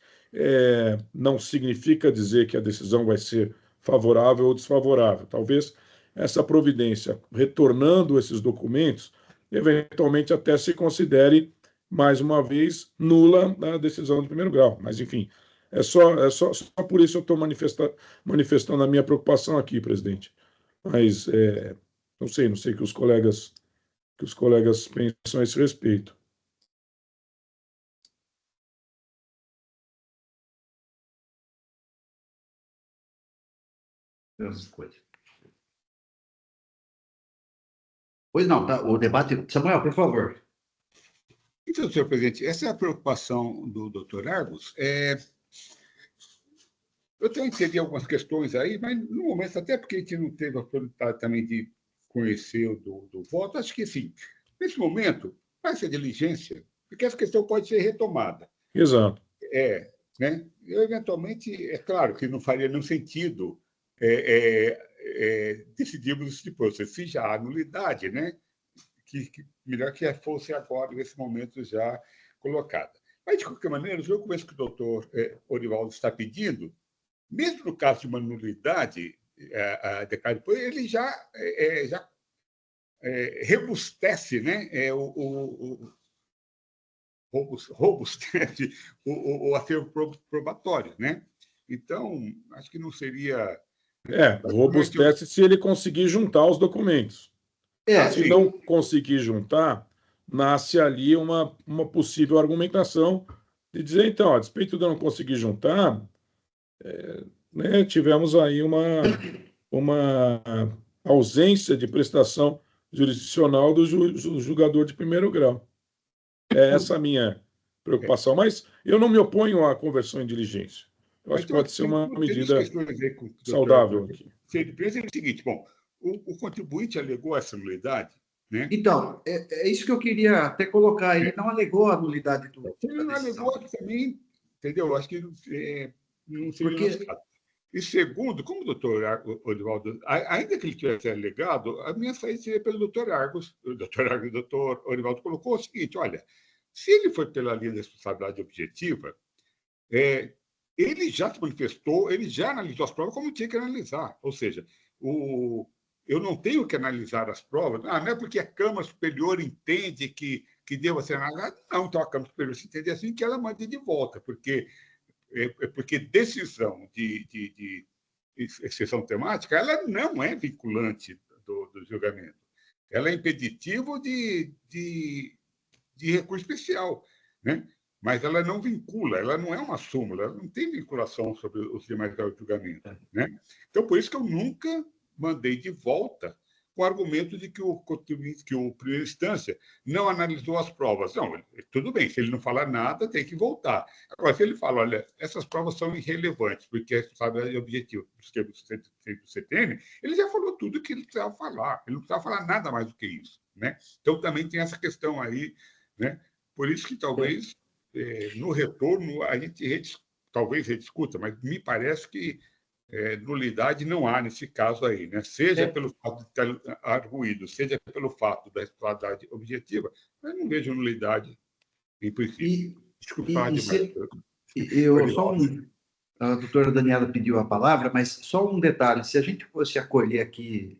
[SPEAKER 2] não significa dizer que a decisão vai ser favorável ou desfavorável. Talvez essa providência, retornando esses documentos, eventualmente até se considere, mais uma vez, nula a decisão de primeiro grau. Mas, enfim, só por isso eu estou manifestando a minha preocupação aqui, presidente. Mas não sei o que os colegas pensam a esse respeito.
[SPEAKER 1] Pois não, tá, o debate... Samuel, por favor.
[SPEAKER 5] Então, senhor presidente, essa é a preocupação do doutor Argos. Eu tenho entendido algumas questões aí, mas no momento, até porque a gente não teve a oportunidade também de conhecer o do voto, acho que, sim, nesse momento, faz a diligência, porque essa questão pode ser retomada.
[SPEAKER 2] Exato.
[SPEAKER 5] Né? Eventualmente, é claro que não faria nenhum sentido decidirmos isso depois, se já há nulidade, né? Que melhor que fosse agora, nesse momento já colocada. Mas, de qualquer maneira, os documentos que o doutor Orivaldo está pedindo, mesmo no caso de uma nulidade, ele já robustece, né? Robustece o acervo probatório, né? Então, acho que não seria...
[SPEAKER 2] robustece se ele conseguir juntar os documentos. Se não conseguir juntar, nasce ali uma possível argumentação de dizer, então, a despeito de eu não conseguir juntar, né, tivemos aí uma ausência de prestação jurisdicional do julgador de primeiro grau. É essa a minha preocupação. Mas eu não me oponho à conversão em diligência. Eu acho que pode ser uma medida saudável aqui.
[SPEAKER 5] É o seguinte, bom, o contribuinte alegou essa nulidade, né?
[SPEAKER 1] Então, é isso que eu queria até colocar. Ele não alegou a nulidade do...
[SPEAKER 5] Ele não alegou aqui também, entendeu? Acho que não seria nosso caso. E segundo, como o doutor Orivaldo, ainda que ele tivesse alegado, a minha saída seria pelo doutor Argos. O doutor Orivaldo colocou o seguinte, olha, se ele foi pela linha de responsabilidade objetiva, ele já se manifestou, ele já analisou as provas como tinha que analisar. Ou seja, eu não tenho que analisar as provas, não é porque a Câmara Superior entende que deva ser analisada. Não, então a Câmara Superior se entende assim que ela mande de volta, porque decisão de exceção temática, ela não é vinculante do julgamento. Ela é impeditivo de recurso especial, né? Mas ela não vincula, ela não é uma súmula, ela não tem vinculação sobre os demais graus de julgamento, né? Então, por isso que eu nunca mandei de volta com o argumento de que o contribuinte, que o primeira instância não analisou as provas. Não, tudo bem, se ele não falar nada, tem que voltar. Agora, se ele fala, olha, essas provas são irrelevantes, porque a responsabilidade objetiva do CTN, ele já falou tudo que ele precisava falar, ele não precisava falar nada mais do que isso, né? Então, também tem essa questão aí, né? Por isso que talvez, no retorno, a gente talvez rediscuta, mas me parece que nulidade não há nesse caso aí, né? Seja pelo fato de ter arguído, seja pelo fato da responsabilidade objetiva, eu não vejo nulidade em princípio. Desculpa falar demais.
[SPEAKER 1] A doutora Daniela pediu a palavra, mas só um detalhe: se a gente fosse acolher aqui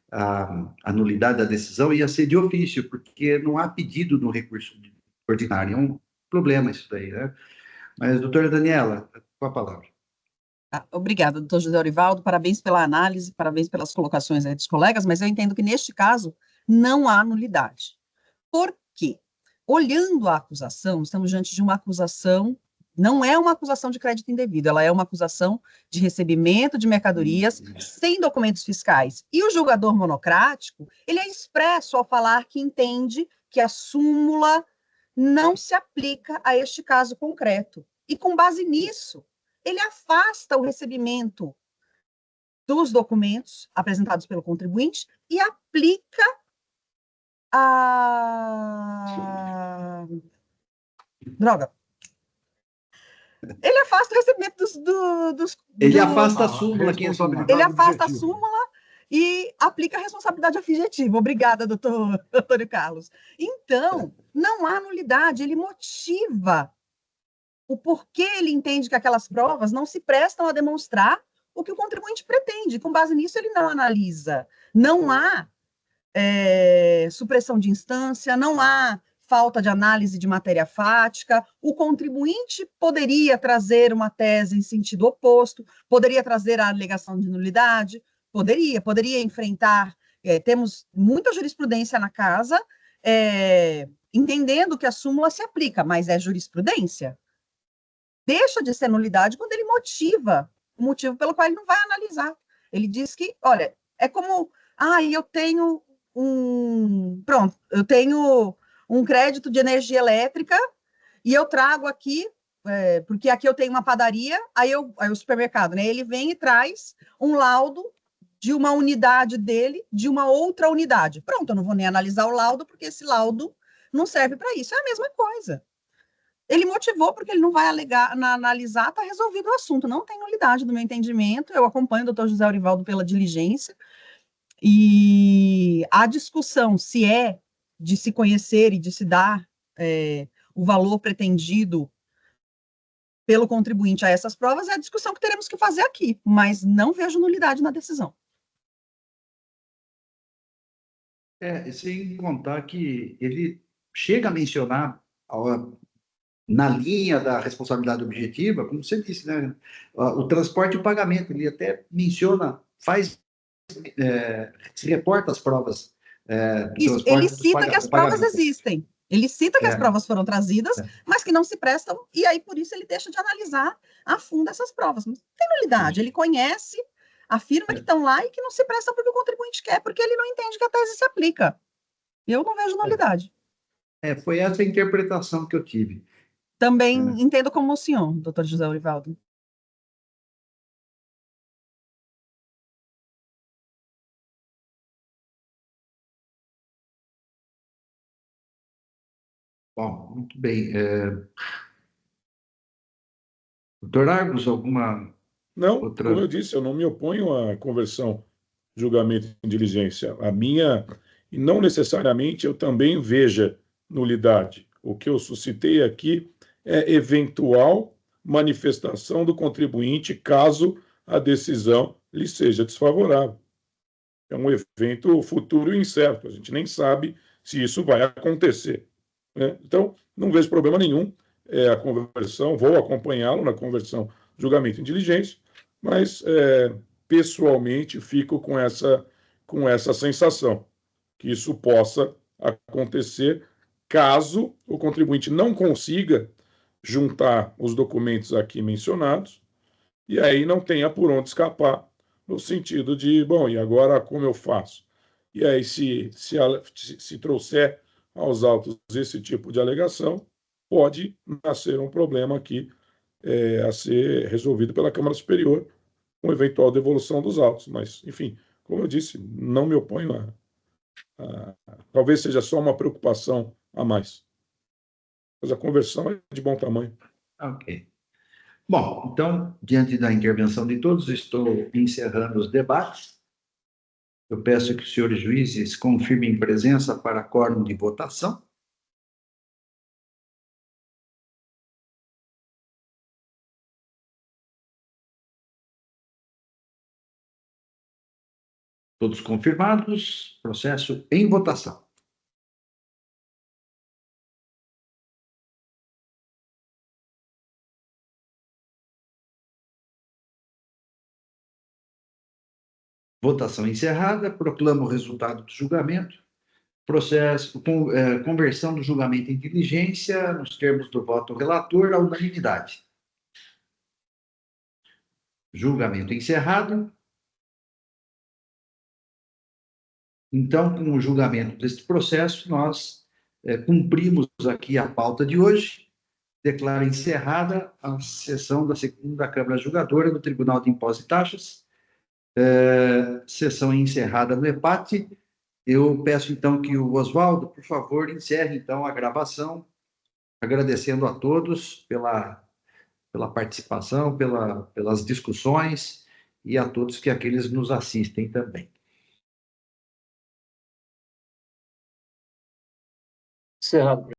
[SPEAKER 1] a nulidade da decisão, ia ser de ofício, porque não há pedido no recurso ordinário. É um problema isso daí, né? Mas, doutora Daniela, com a palavra.
[SPEAKER 6] Obrigada, doutor José Aurivaldo, parabéns pela análise, parabéns pelas colocações aí dos colegas, mas eu entendo que neste caso não há nulidade. Por quê? Olhando a acusação, estamos diante de uma acusação, não é uma acusação de crédito indevido, ela é uma acusação de recebimento de mercadorias sem documentos fiscais. E o julgador monocrático, ele é expresso ao falar que entende que a súmula não se aplica a este caso concreto. E com base nisso, ele afasta o recebimento dos documentos apresentados pelo contribuinte e aplica Ele afasta o recebimento
[SPEAKER 1] Ele afasta a súmula.
[SPEAKER 6] Ele afasta a súmula e aplica a responsabilidade objetiva. Obrigada, doutor Antônio Carlos. Então, não há nulidade, ele motiva o porquê ele entende que aquelas provas não se prestam a demonstrar o que o contribuinte pretende. Com base nisso, ele não analisa. Não há supressão de instância, não há falta de análise de matéria fática. O contribuinte poderia trazer uma tese em sentido oposto, poderia trazer a alegação de nulidade, poderia enfrentar. Temos muita jurisprudência na casa, entendendo que a súmula se aplica, mas é jurisprudência. Deixa de ser nulidade quando ele motiva o motivo pelo qual ele não vai analisar. Ele diz que, olha, é como, eu tenho um crédito de energia elétrica e eu trago aqui, porque aqui eu tenho uma padaria, aí o supermercado, né? Ele vem e traz um laudo de uma unidade dele, de uma outra unidade. Pronto, eu não vou nem analisar o laudo, porque esse laudo não serve para isso. É a mesma coisa. Ele motivou porque ele não vai analisar, está resolvido o assunto. Não tem nulidade do meu entendimento. Eu acompanho o doutor José Aurivaldo pela diligência. E a discussão se é de se conhecer e de se dar o valor pretendido pelo contribuinte a essas provas é a discussão que teremos que fazer aqui, mas não vejo nulidade na decisão.
[SPEAKER 1] Sem contar que ele chega a mencionar na linha da responsabilidade objetiva, como você disse, né? O transporte e o pagamento, ele até menciona, se reporta as provas.
[SPEAKER 6] Ele cita que as provas existem. Ele cita que as provas foram trazidas, mas que não se prestam, e aí por isso ele deixa de analisar a fundo essas provas. Mas não tem nulidade, ele conhece, afirma que estão lá e que não se prestam porque o contribuinte quer, porque ele não entende que a tese se aplica. Eu não vejo nulidade.
[SPEAKER 1] Foi essa a interpretação que eu tive.
[SPEAKER 6] Também entendo como o senhor, doutor José Aurivaldo.
[SPEAKER 1] Bom, muito bem. Doutor Argos, alguma outra...
[SPEAKER 2] Como eu disse, eu não me oponho à conversão de julgamento em diligência. A minha, e não necessariamente eu também veja nulidade. O que eu suscitei aqui é eventual manifestação do contribuinte caso a decisão lhe seja desfavorável. É um evento futuro incerto, a gente nem sabe se isso vai acontecer, né? Então, não vejo problema nenhum a conversão, vou acompanhá-lo na conversão de julgamento em diligência, mas pessoalmente fico com essa sensação, que isso possa acontecer caso o contribuinte não consiga juntar os documentos aqui mencionados, e aí não tenha por onde escapar no sentido de, bom, e agora como eu faço? E aí, se trouxer aos autos esse tipo de alegação, pode nascer um problema aqui a ser resolvido pela Câmara Superior, com eventual devolução dos autos. Mas, enfim, como eu disse, não me oponho talvez seja só uma preocupação a mais. Mas a conversão é de bom tamanho.
[SPEAKER 1] Ok. Bom, então, diante da intervenção de todos, estou encerrando os debates. Eu peço que os senhores juízes confirmem presença para quórum de votação. Todos confirmados, processo em votação. Votação encerrada, proclamo o resultado do julgamento. Processo, conversão do julgamento em diligência, nos termos do voto relator, à unanimidade. Julgamento encerrado. Então, com o julgamento deste processo, nós cumprimos aqui a pauta de hoje. Declaro encerrada a sessão da segunda Câmara Julgadora do Tribunal de Impostos e Taxas. Sessão encerrada no EPAT. Eu peço, então, que o Oswaldo, por favor, encerre, então, a gravação, agradecendo a todos pela participação, pelas discussões e a todos que aqueles nos assistem também.
[SPEAKER 8] Encerrado.